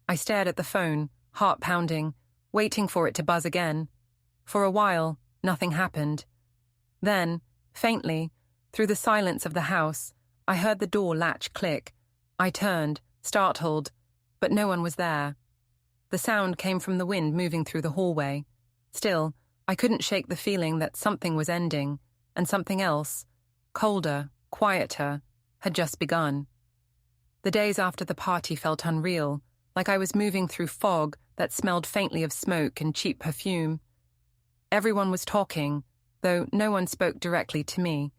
I stared at the phone, heart pounding, waiting for it to buzz again. For a while, nothing happened. Then, faintly, through the silence of the house, I heard the door latch click. I turned, startled, but no one was there. The sound came from the wind moving through the hallway. Still, I couldn't shake the feeling that something was ending, and something else, colder, quieter, had just begun. The days after the party felt unreal, like I was moving through fog that smelled faintly of smoke and cheap perfume. Everyone was talking, though no one spoke directly to me.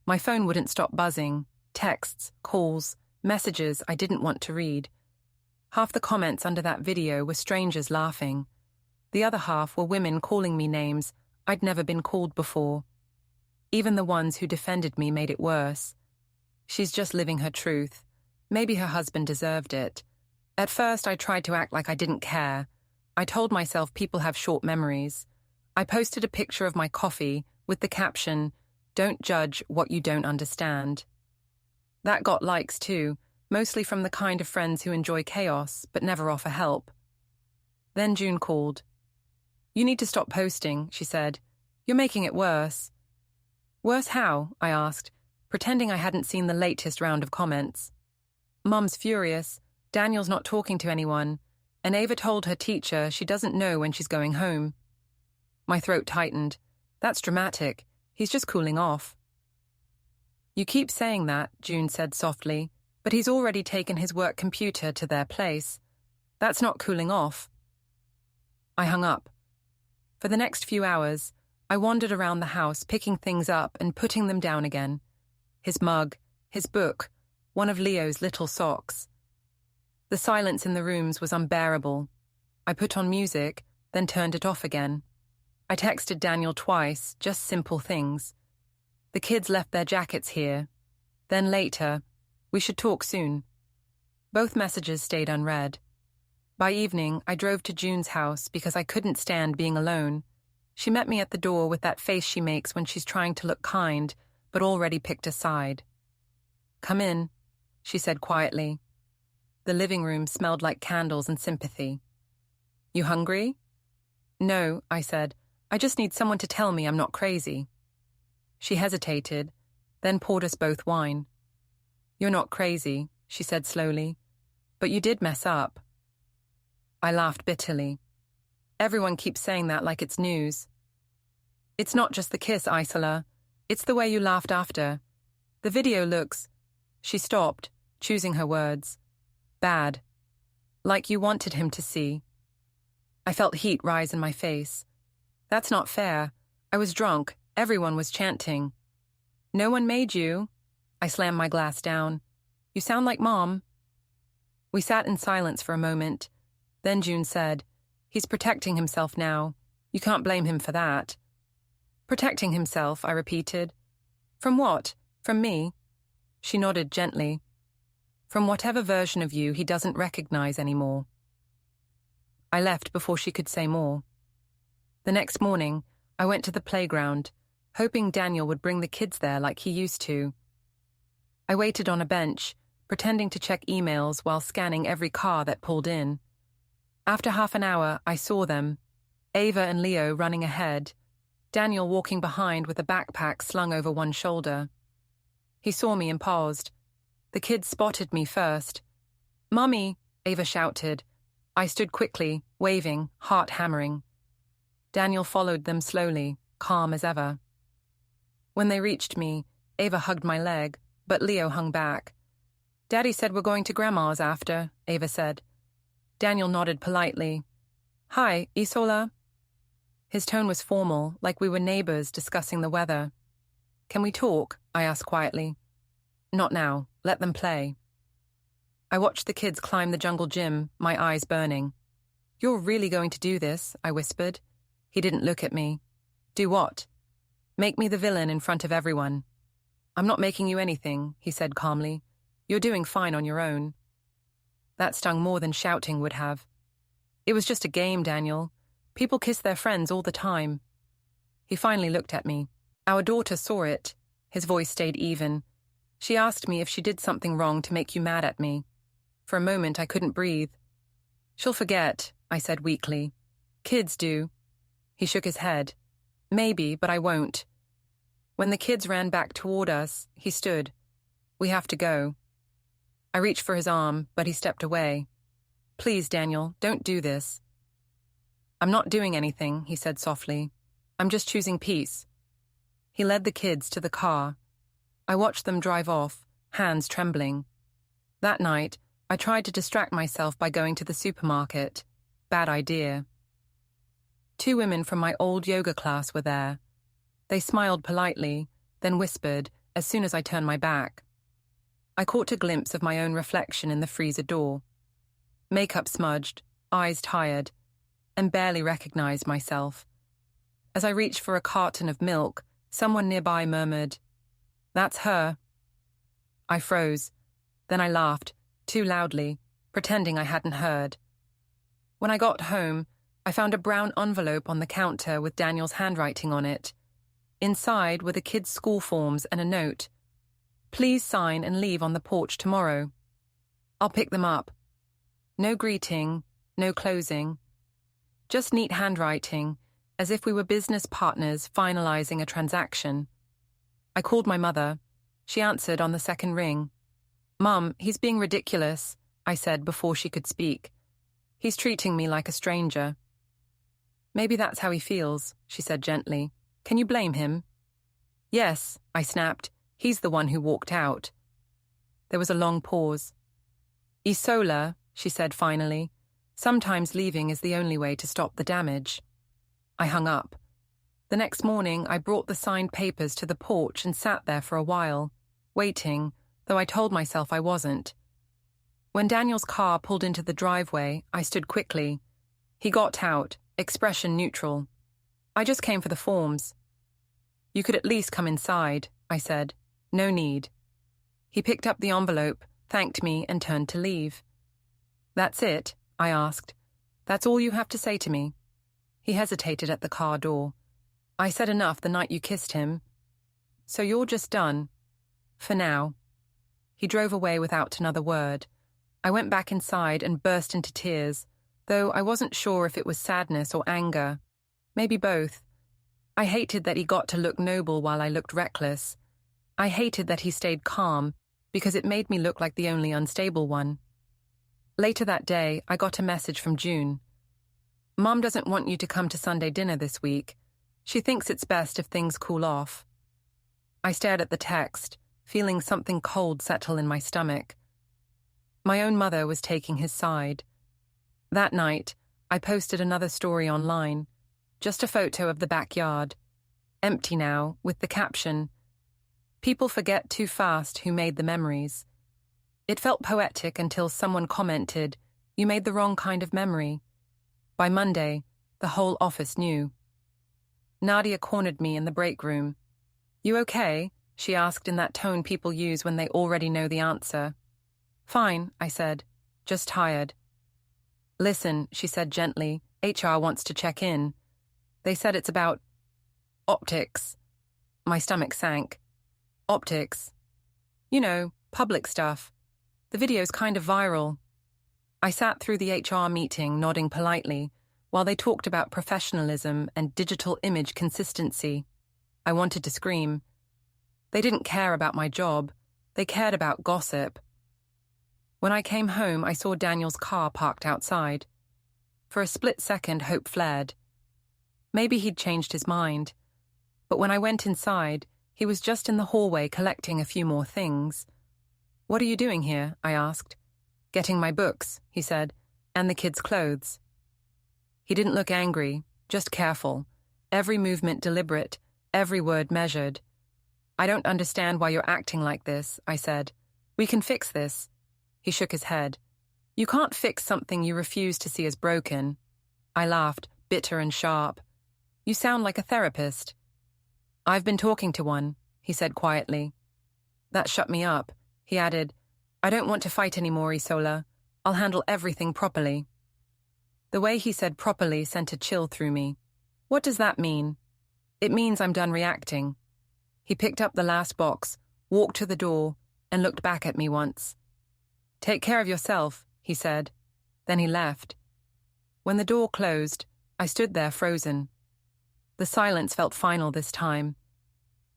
My phone wouldn't stop buzzing, texts, calls, messages I didn't want to read. Half the comments under that video were strangers laughing. The other half were women calling me names I'd never been called before. Even the ones who defended me made it worse. She's just living her truth. Maybe her husband deserved it. At first, I tried to act like I didn't care. I told myself people have short memories. I posted a picture of my coffee with the caption, "Don't judge what you don't understand." That got likes too, mostly from the kind of friends who enjoy chaos but never offer help. Then June called. "You need to stop posting," she said. "You're making it worse." "Worse how?" I asked, pretending I hadn't seen the latest round of comments. "Mum's furious. Daniel's not talking to anyone, and Ava told her teacher she doesn't know when she's going home." My throat tightened. "That's dramatic. He's just cooling off." "You keep saying that," June said softly, "but he's already taken his work computer to their place. That's not cooling off." I hung up. For the next few hours, I wandered around the house picking things up and putting them down again. His mug, his book, one of Leo's little socks. The silence in the rooms was unbearable. I put on music, then turned it off again. I texted Daniel twice, just simple things. "The kids left their jackets here." Then later, "We should talk soon." Both messages stayed unread. By evening, I drove to June's house because I couldn't stand being alone. She met me at the door with that face she makes when she's trying to look kind, but already picked a side. "Come in," she said quietly. The living room smelled like candles and sympathy. "You hungry?" "No," I said. "I just need someone to tell me I'm not crazy." She hesitated, then poured us both wine. "You're not crazy," she said slowly, "but you did mess up." I laughed bitterly. Everyone keeps saying that like it's news. "It's not just the kiss, Isola. It's the way you laughed after. The video looks—" She stopped, choosing her words. "Bad. Like you wanted him to see." I felt heat rise in my face. "That's not fair. I was drunk. Everyone was chanting." "No one made you." I slammed my glass down. "You sound like Mom." We sat in silence for a moment. Then June said, "He's protecting himself now. You can't blame him for that." "Protecting himself," I repeated. "From what? From me?" She nodded gently. "From whatever version of you he doesn't recognize anymore." I left before she could say more. The next morning, I went to the playground, hoping Daniel would bring the kids there like he used to. I waited on a bench, pretending to check emails while scanning every car that pulled in. After half an hour, I saw them, Ava and Leo running ahead, Daniel walking behind with a backpack slung over one shoulder. He saw me and paused. The kids spotted me first. "Mummy," Ava shouted. I stood quickly, waving, heart hammering. Daniel followed them slowly, calm as ever. When they reached me, Ava hugged my leg, but Leo hung back. "Daddy said we're going to Grandma's after," Ava said. Daniel nodded politely. "Hi, Isola?" His tone was formal, like we were neighbors discussing the weather. "Can we talk?" I asked quietly. "Not now. Let them play." I watched the kids climb the jungle gym, my eyes burning. "You're really going to do this?" I whispered. He didn't look at me. "Do what?" "Make me the villain in front of everyone." "I'm not making you anything," he said calmly. "You're doing fine on your own." That stung more than shouting would have. "It was just a game, Daniel. People kiss their friends all the time." He finally looked at me. "Our daughter saw it." His voice stayed even. "She asked me if she did something wrong to make you mad at me." For a moment, I couldn't breathe. "She'll forget," I said weakly. "Kids do." He shook his head. "Maybe, but I won't." When the kids ran back toward us, he stood. "We have to go." I reached for his arm, but he stepped away. "Please, Daniel, don't do this." "I'm not doing anything," he said softly. "I'm just choosing peace." He led the kids to the car. I watched them drive off, hands trembling. That night, I tried to distract myself by going to the supermarket. Bad idea. 2 women from my old yoga class were there. They smiled politely, then whispered as soon as I turned my back. I caught a glimpse of my own reflection in the freezer door. Makeup smudged, eyes tired, and barely recognized myself. As I reached for a carton of milk, someone nearby murmured, "That's her." I froze. Then I laughed, too loudly, pretending I hadn't heard. When I got home, I found a brown envelope on the counter with Daniel's handwriting on it. Inside were the kids' school forms and a note. "Please sign and leave on the porch tomorrow." "I'll pick them up." No greeting, no closing. Just neat handwriting, as if we were business partners finalizing a transaction. I called my mother. She answered on the second ring. "Mum, he's being ridiculous," I said before she could speak. "He's treating me like a stranger." "Maybe that's how he feels," she said gently. "Can you blame him?" "Yes," I snapped. "He's the one who walked out." There was a long pause. "Isola," she said finally. "Sometimes leaving is the only way to stop the damage." I hung up. The next morning, I brought the signed papers to the porch and sat there for a while, waiting, though I told myself I wasn't. When Daniel's car pulled into the driveway, I stood quickly. He got out, expression neutral. "I just came for the forms." "You could at least come inside," I said. "No need." He picked up the envelope, thanked me, and turned to leave. "That's it?" I asked. "That's all you have to say to me?" He hesitated at the car door. "I said enough the night you kissed him." "So you're just done?" "For now." He drove away without another word. I went back inside and burst into tears, though I wasn't sure if it was sadness or anger. Maybe both. I hated that he got to look noble while I looked reckless. I hated that he stayed calm, because it made me look like the only unstable one. Later that day, I got a message from June. "Mom doesn't want you to come to Sunday dinner this week. She thinks it's best if things cool off." I stared at the text, feeling something cold settle in my stomach. My own mother was taking his side. That night, I posted another story online, just a photo of the backyard, empty now, with the caption, "People forget too fast who made the memories." It felt poetic until someone commented, "You made the wrong kind of memory." By Monday, the whole office knew. Nadia cornered me in the break room. "You okay?" she asked in that tone people use when they already know the answer. "Fine," I said. "Just tired." "Listen," she said gently, "HR wants to check in. They said it's about optics." My stomach sank. "Optics?" "You know, public stuff. The video's kind of viral." I sat through the HR meeting, nodding politely, while they talked about professionalism and digital image consistency. I wanted to scream. They didn't care about my job. They cared about gossip. When I came home, I saw Daniel's car parked outside. For a split second, hope flared. Maybe he'd changed his mind. But when I went inside, he was just in the hallway collecting a few more things. "What are you doing here?" I asked. "Getting my books," he said, "and the kids' clothes." He didn't look angry, just careful. Every movement deliberate, every word measured. "I don't understand why you're acting like this," I said. "We can fix this." He shook his head. "You can't fix something you refuse to see as broken." I laughed, bitter and sharp. "You sound like a therapist." "I've been talking to one," he said quietly. That shut me up. He added, "I don't want to fight anymore, Isola. I'll handle everything properly." The way he said properly sent a chill through me. What does that mean? It means I'm done reacting. He picked up the last box, walked to the door, and looked back at me once. "Take care of yourself," he said. Then he left. When the door closed, I stood there frozen. The silence felt final this time.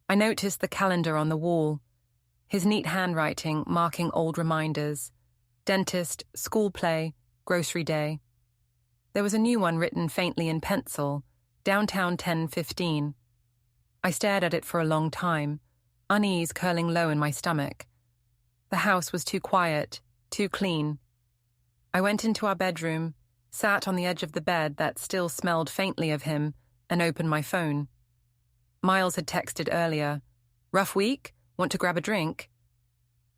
I noticed the calendar on the wall, his neat handwriting marking old reminders: dentist, school play, grocery day. There was a new one written faintly in pencil, downtown 10:15. I stared at it for a long time, unease curling low in my stomach. The house was too quiet, too clean. I went into our bedroom, sat on the edge of the bed that still smelled faintly of him, and opened my phone. Miles had texted earlier. "Rough week? Want to grab a drink?"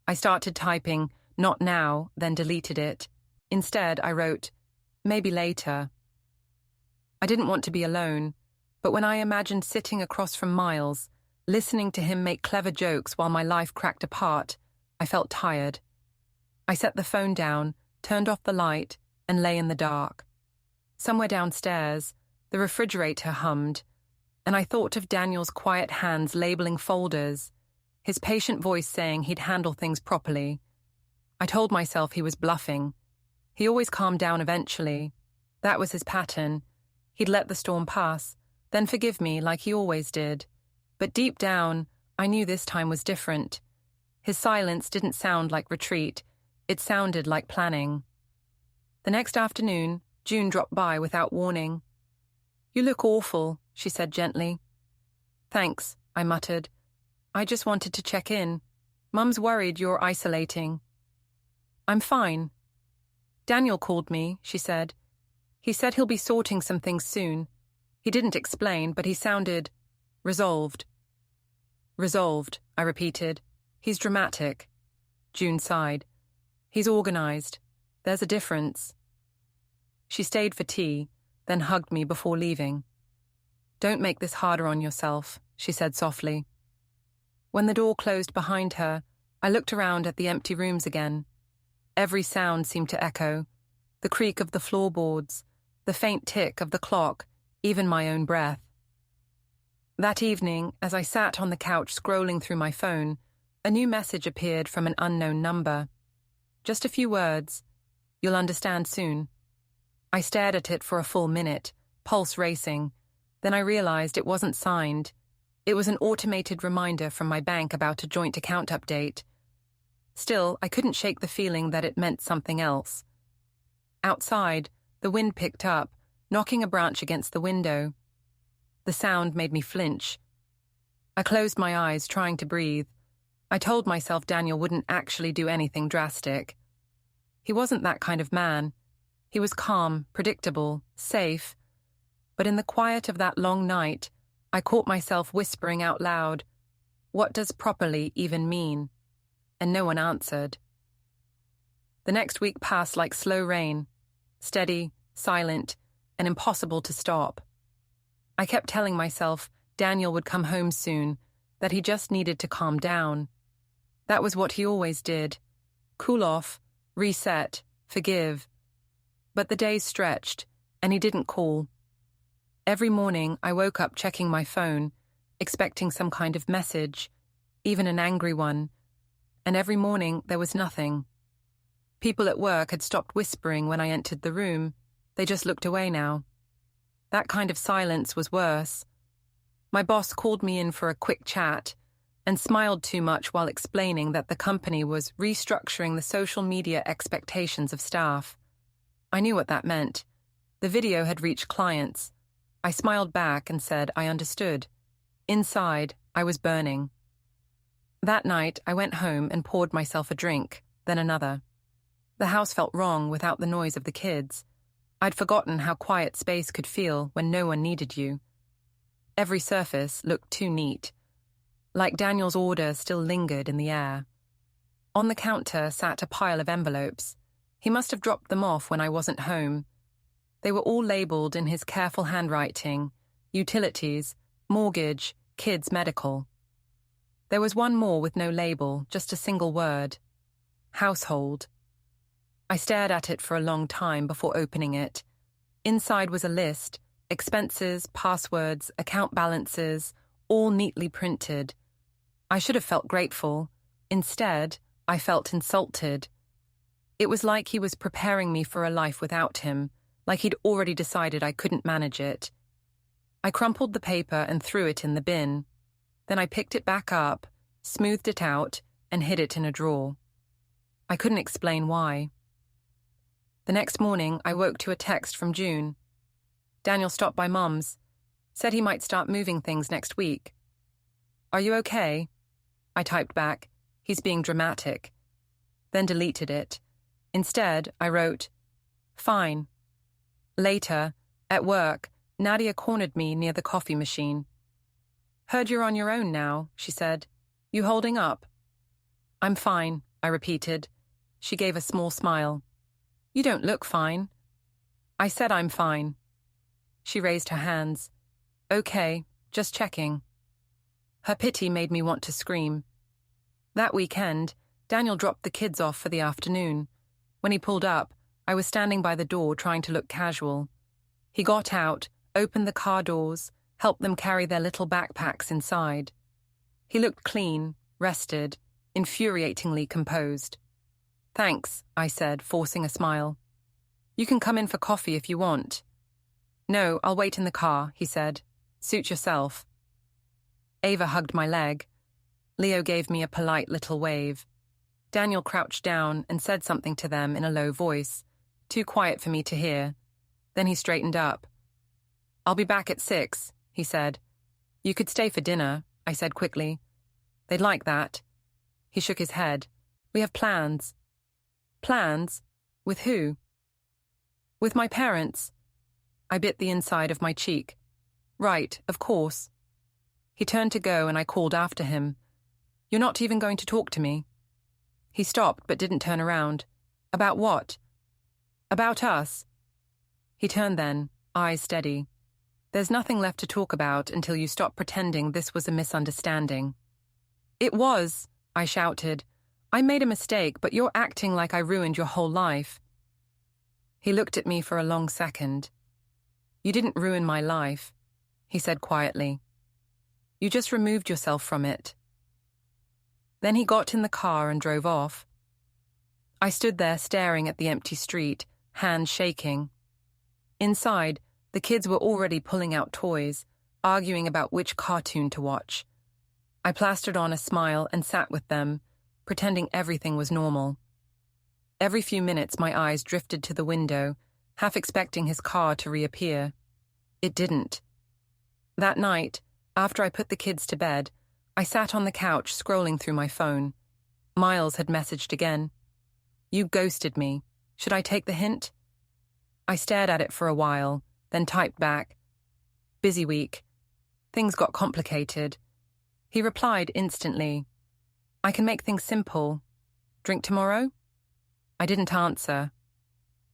I started typing, "Not now," then deleted it. Instead, I wrote, "Maybe later." I didn't want to be alone, but when I imagined sitting across from Miles, listening to him make clever jokes while my life cracked apart, I felt tired. I set the phone down, turned off the light, and lay in the dark. Somewhere downstairs, the refrigerator hummed, and I thought of Daniel's quiet hands labeling folders, his patient voice saying he'd handle things properly. I told myself he was bluffing. He always calmed down eventually. That was his pattern. He'd let the storm pass, then forgive me like he always did. But deep down, I knew this time was different. His silence didn't sound like retreat. It sounded like planning. The next afternoon, June dropped by without warning. "You look awful," she said gently. "Thanks," I muttered. "I just wanted to check in. Mum's worried you're isolating." "I'm fine." "Daniel called me," she said. "He said he'll be sorting some things soon. He didn't explain, but he sounded resolved." "Resolved," I repeated. "He's dramatic." June sighed. "He's organized. There's a difference." She stayed for tea, then hugged me before leaving. "Don't make this harder on yourself," she said softly. When the door closed behind her, I looked around at the empty rooms again. Every sound seemed to echo: the creak of the floorboards, the faint tick of the clock, even my own breath. That evening, as I sat on the couch scrolling through my phone, a new message appeared from an unknown number. Just a few words: "You'll understand soon." I stared at it for a full minute, pulse racing. Then I realized it wasn't signed. It was an automated reminder from my bank about a joint account update. Still, I couldn't shake the feeling that it meant something else. Outside, the wind picked up, knocking a branch against the window. The sound made me flinch. I closed my eyes, trying to breathe. I told myself Daniel wouldn't actually do anything drastic. He wasn't that kind of man. He was calm, predictable, safe. But in the quiet of that long night, I caught myself whispering out loud, "What does properly even mean?" And no one answered. The next week passed like slow rain, steady, silent, and impossible to stop. I kept telling myself Daniel would come home soon, that he just needed to calm down. That was what he always did: cool off, reset, forgive. But the days stretched, and he didn't call. Every morning I woke up checking my phone, expecting some kind of message, even an angry one, and every morning there was nothing. People at work had stopped whispering when I entered the room. They just looked away now. That kind of silence was worse. My boss called me in for a quick chat. and smiled too much while explaining that the company was restructuring the social media expectations of staff. I knew what that meant. The video had reached clients. I smiled back and said I understood. Inside, I was burning. That night, I went home and poured myself a drink, then another. The house felt wrong without the noise of the kids. I'd forgotten how quiet space could feel when no one needed you. Every surface looked too neat, like Daniel's order still lingered in the air. On the counter sat a pile of envelopes. He must have dropped them off when I wasn't home. They were all labeled in his careful handwriting: utilities, mortgage, kids' medical. There was one more with no label, just a single word: household. I stared at it for a long time before opening it. Inside was a list: expenses, passwords, account balances, all neatly printed. I should have felt grateful. Instead, I felt insulted. It was like he was preparing me for a life without him, like he'd already decided I couldn't manage it. I crumpled the paper and threw it in the bin. Then I picked it back up, smoothed it out, and hid it in a drawer. I couldn't explain why. The next morning, I woke to a text from June. Daniel stopped by Mum's, said he might start moving things next week. "Are you okay?" I typed back, "He's being dramatic," then deleted it. Instead, I wrote, "Fine." Later, at work, Nadia cornered me near the coffee machine. "Heard you're on your own now," she said. "You holding up?" "I'm fine," I repeated. She gave a small smile. "You don't look fine." I said I'm fine. She raised her hands. "Okay, just checking." Her pity made me want to scream. That weekend, Daniel dropped the kids off for the afternoon. When he pulled up, I was standing by the door trying to look casual. He got out, opened the car doors, helped them carry their little backpacks inside. He looked clean, rested, infuriatingly composed. "Thanks," I said, forcing a smile. "You can come in for coffee if you want." "No, I'll wait in the car," he said. "Suit yourself." Ava hugged my leg. Leo gave me a polite little wave. Daniel crouched down and said something to them in a low voice, too quiet for me to hear. Then he straightened up. "I'll be back at 6, he said. "You could stay for dinner," I said quickly. "They'd like that." He shook his head. "We have plans." "Plans? With who?" "With my parents." I bit the inside of my cheek. "Right, of course." He turned to go and I called after him. "You're not even going to talk to me?" He stopped but didn't turn around. "About what?" "About us." He turned then, eyes steady. "There's nothing left to talk about until you stop pretending this was a misunderstanding." "It was," I shouted. "I made a mistake, but you're acting like I ruined your whole life." He looked at me for a long second. "You didn't ruin my life," he said quietly. "You just removed yourself from it." Then he got in the car and drove off. I stood there staring at the empty street, hands shaking. Inside, the kids were already pulling out toys, arguing about which cartoon to watch. I plastered on a smile and sat with them, pretending everything was normal. Every few minutes my eyes drifted to the window, half expecting his car to reappear. It didn't. That night, after I put the kids to bed, I sat on the couch scrolling through my phone. Miles had messaged again. "You ghosted me. Should I take the hint?" I stared at it for a while, then typed back, "Busy week. Things got complicated." He replied instantly, "I can make things simple. Drink tomorrow?" I didn't answer.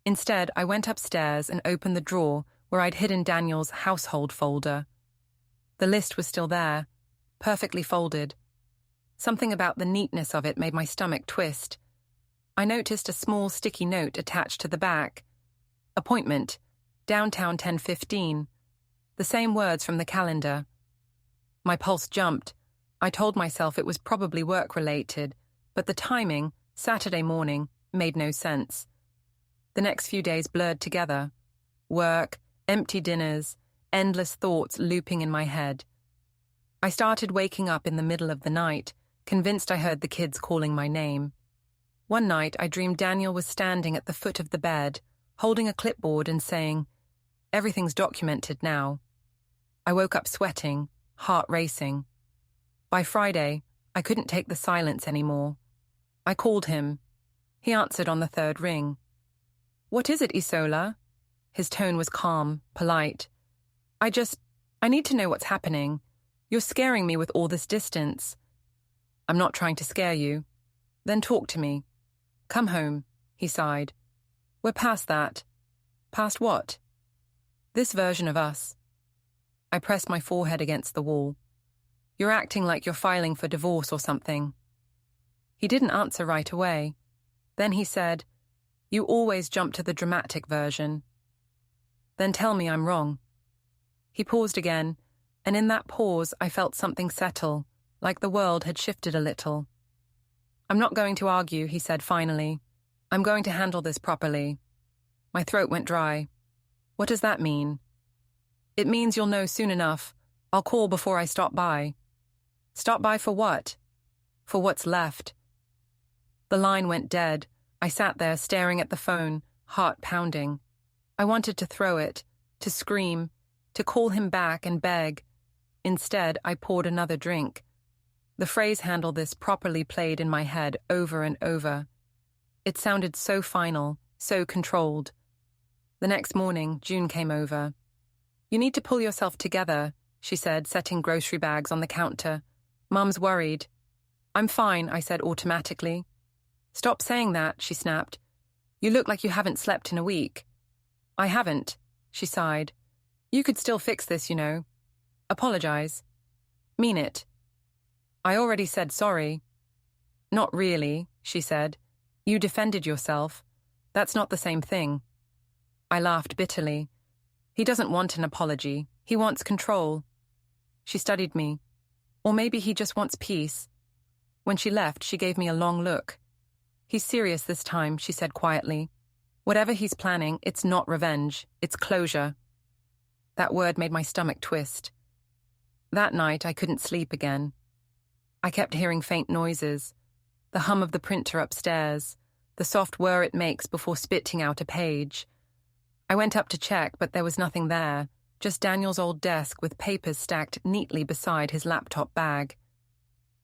Instead, I went upstairs and opened the drawer where I'd hidden Daniel's household folder. The list was still there, perfectly folded. Something about the neatness of it made my stomach twist. I noticed a small sticky note attached to the back. "Appointment, downtown 10:15. The same words from the calendar. My pulse jumped. I told myself it was probably work-related, but the timing, Saturday morning, made no sense. The next few days blurred together. Work, empty dinners, endless thoughts looping in my head. I started waking up in the middle of the night, convinced I heard the kids calling my name. One night, I dreamed Daniel was standing at the foot of the bed, holding a clipboard and saying, "Everything's documented now." I woke up sweating, heart racing. By Friday, I couldn't take the silence anymore. I called him. He answered on the third ring. "What is it, Isola?" His tone was calm, polite. I need to know what's happening. You're scaring me with all this distance." "I'm not trying to scare you." "Then talk to me." "Come home," he sighed. "We're past that." "Past what?" "This version of us." I pressed my forehead against the wall. "You're acting like you're filing for divorce or something." He didn't answer right away. Then he said, "You always jump to the dramatic version." "Then tell me I'm wrong." He paused again, and in that pause I felt something settle, like the world had shifted a little. "I'm not going to argue," he said finally. "I'm going to handle this properly." My throat went dry. "What does that mean?" "It means you'll know soon enough. I'll call before I stop by." "Stop by for what?" "For what's left." The line went dead. I sat there staring at the phone, heart pounding. I wanted to throw it, to scream, to call him back and beg. Instead, I poured another drink. The phrase "handle this" properly played in my head over and over. It sounded so final, so controlled. The next morning, June came over. "You need to pull yourself together," she said, setting grocery bags on the counter. "Mum's worried." "I'm fine," I said automatically. "Stop saying that," she snapped. "You look like you haven't slept in a week." "I haven't," she sighed. "You could still fix this, you know. Apologize." "Mean it." "I already said sorry." "Not really," she said. "You defended yourself. That's not the same thing." I laughed bitterly. "He doesn't want an apology. He wants control." She studied me. Or maybe he just wants peace. When she left, she gave me a long look. "He's serious this time," she said quietly. "Whatever he's planning, it's not revenge. It's closure." That word made my stomach twist. That night, I couldn't sleep again. I kept hearing faint noises, the hum of the printer upstairs, the soft whir it makes before spitting out a page. I went up to check, but there was nothing there, just Daniel's old desk with papers stacked neatly beside his laptop bag.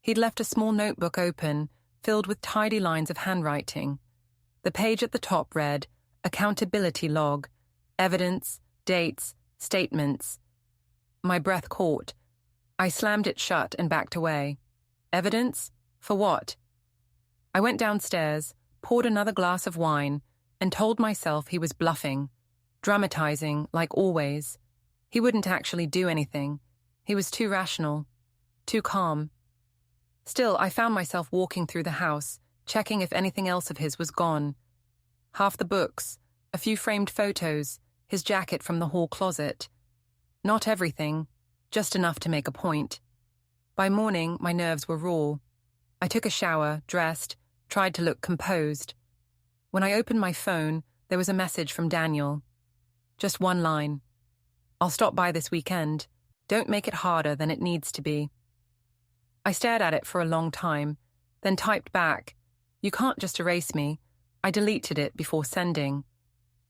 He'd left a small notebook open, filled with tidy lines of handwriting. The page at the top read, "Accountability log, evidence, dates, statements." My breath caught. I slammed it shut and backed away. Evidence? For what? I went downstairs, poured another glass of wine, and told myself he was bluffing, dramatizing like always. He wouldn't actually do anything. He was too rational, too calm. Still, I found myself walking through the house, checking if anything else of his was gone. Half the books, a few framed photos, his jacket from the hall closet. Not everything, just enough to make a point. By morning, my nerves were raw. I took a shower, dressed, tried to look composed. When I opened my phone, there was a message from Daniel. Just one line. "I'll stop by this weekend. Don't make it harder than it needs to be." I stared at it for a long time, then typed back, "You can't just erase me." I deleted it before sending.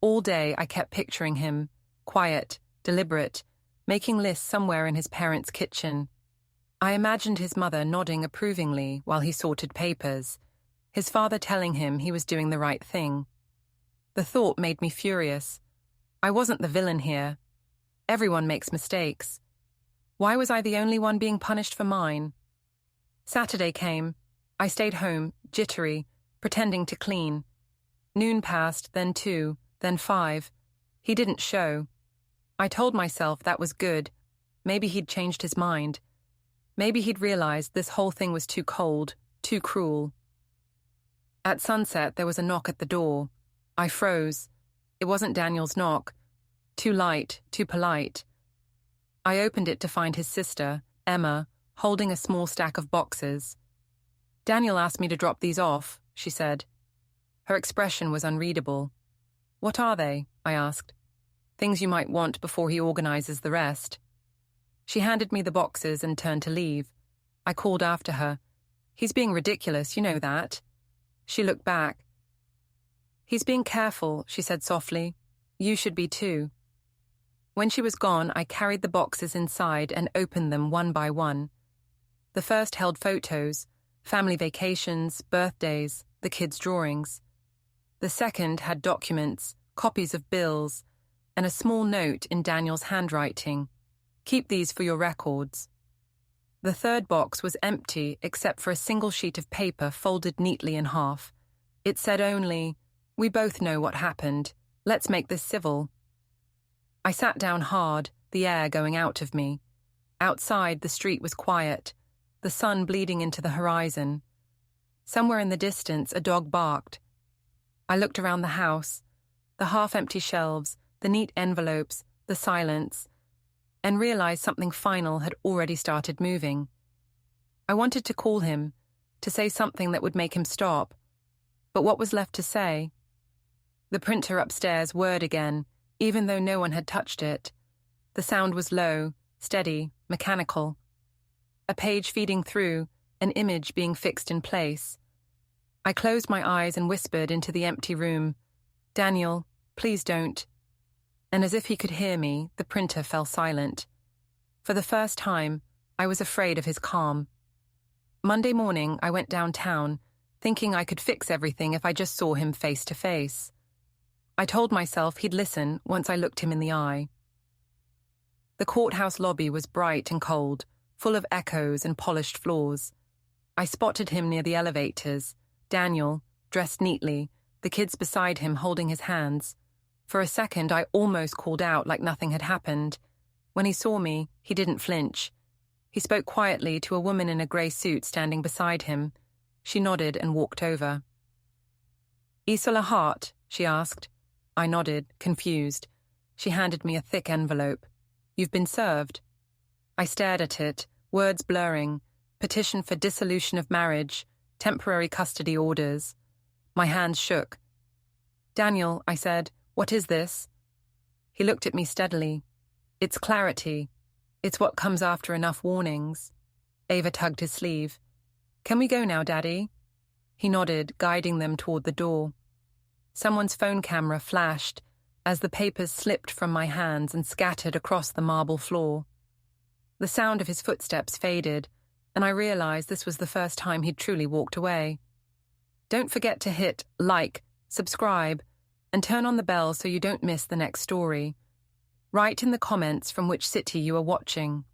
All day I kept picturing him, quiet, deliberate, making lists somewhere in his parents' kitchen. I imagined his mother nodding approvingly while he sorted papers, his father telling him he was doing the right thing. The thought made me furious. I wasn't the villain here. Everyone makes mistakes. Why was I the only one being punished for mine? Saturday came. I stayed home, jittery, pretending to clean. Noon passed, then 2, then 5. He didn't show. I told myself that was good. Maybe he'd changed his mind. Maybe he'd realized this whole thing was too cold, too cruel. At sunset, there was a knock at the door. I froze. It wasn't Daniel's knock. Too light, too polite. I opened it to find his sister, Emma, holding a small stack of boxes. "Daniel asked me to drop these off," she said. Her expression was unreadable. "What are they?" I asked. "Things you might want before he organizes the rest." She handed me the boxes and turned to leave. I called after her. "He's being ridiculous, you know that." She looked back. "He's being careful," she said softly. "You should be too." When she was gone, I carried the boxes inside and opened them one by one. The first held photos, family vacations, birthdays, the kids' drawings. The second had documents, copies of bills, and a small note in Daniel's handwriting. "Keep these for your records." The third box was empty except for a single sheet of paper folded neatly in half. It said only, "We both know what happened. Let's make this civil." I sat down hard, the air going out of me. Outside, the street was quiet, the sun bleeding into the horizon. Somewhere in the distance, a dog barked. I looked around the house, the half-empty shelves, the neat envelopes, the silence, and realized something final had already started moving. I wanted to call him, to say something that would make him stop. But what was left to say? The printer upstairs whirred again, even though no one had touched it. The sound was low, steady, mechanical. A page feeding through, an image being fixed in place. I closed my eyes and whispered into the empty room, "Daniel, please don't." And as if he could hear me, the printer fell silent. For the first time, I was afraid of his calm. Monday morning, I went downtown, thinking I could fix everything if I just saw him face to face. I told myself he'd listen once I looked him in the eye. The courthouse lobby was bright and cold, full of echoes and polished floors. I spotted him near the elevators, Daniel, dressed neatly, the kids beside him holding his hands. For a second, I almost called out like nothing had happened. When he saw me, he didn't flinch. He spoke quietly to a woman in a grey suit standing beside him. She nodded and walked over. "Isola Hart?" she asked. I nodded, confused. She handed me a thick envelope. "You've been served." I stared at it, words blurring. Petition for dissolution of marriage, temporary custody orders. My hands shook. "Daniel," I said, "what is this?" He looked at me steadily. "It's clarity. It's what comes after enough warnings." Ava tugged his sleeve. "Can we go now, Daddy?" He nodded, guiding them toward the door. Someone's phone camera flashed as the papers slipped from my hands and scattered across the marble floor. The sound of his footsteps faded, and I realized this was the first time he'd truly walked away. Don't forget to hit like, subscribe, and turn on the bell so you don't miss the next story. Write in the comments from which city you are watching.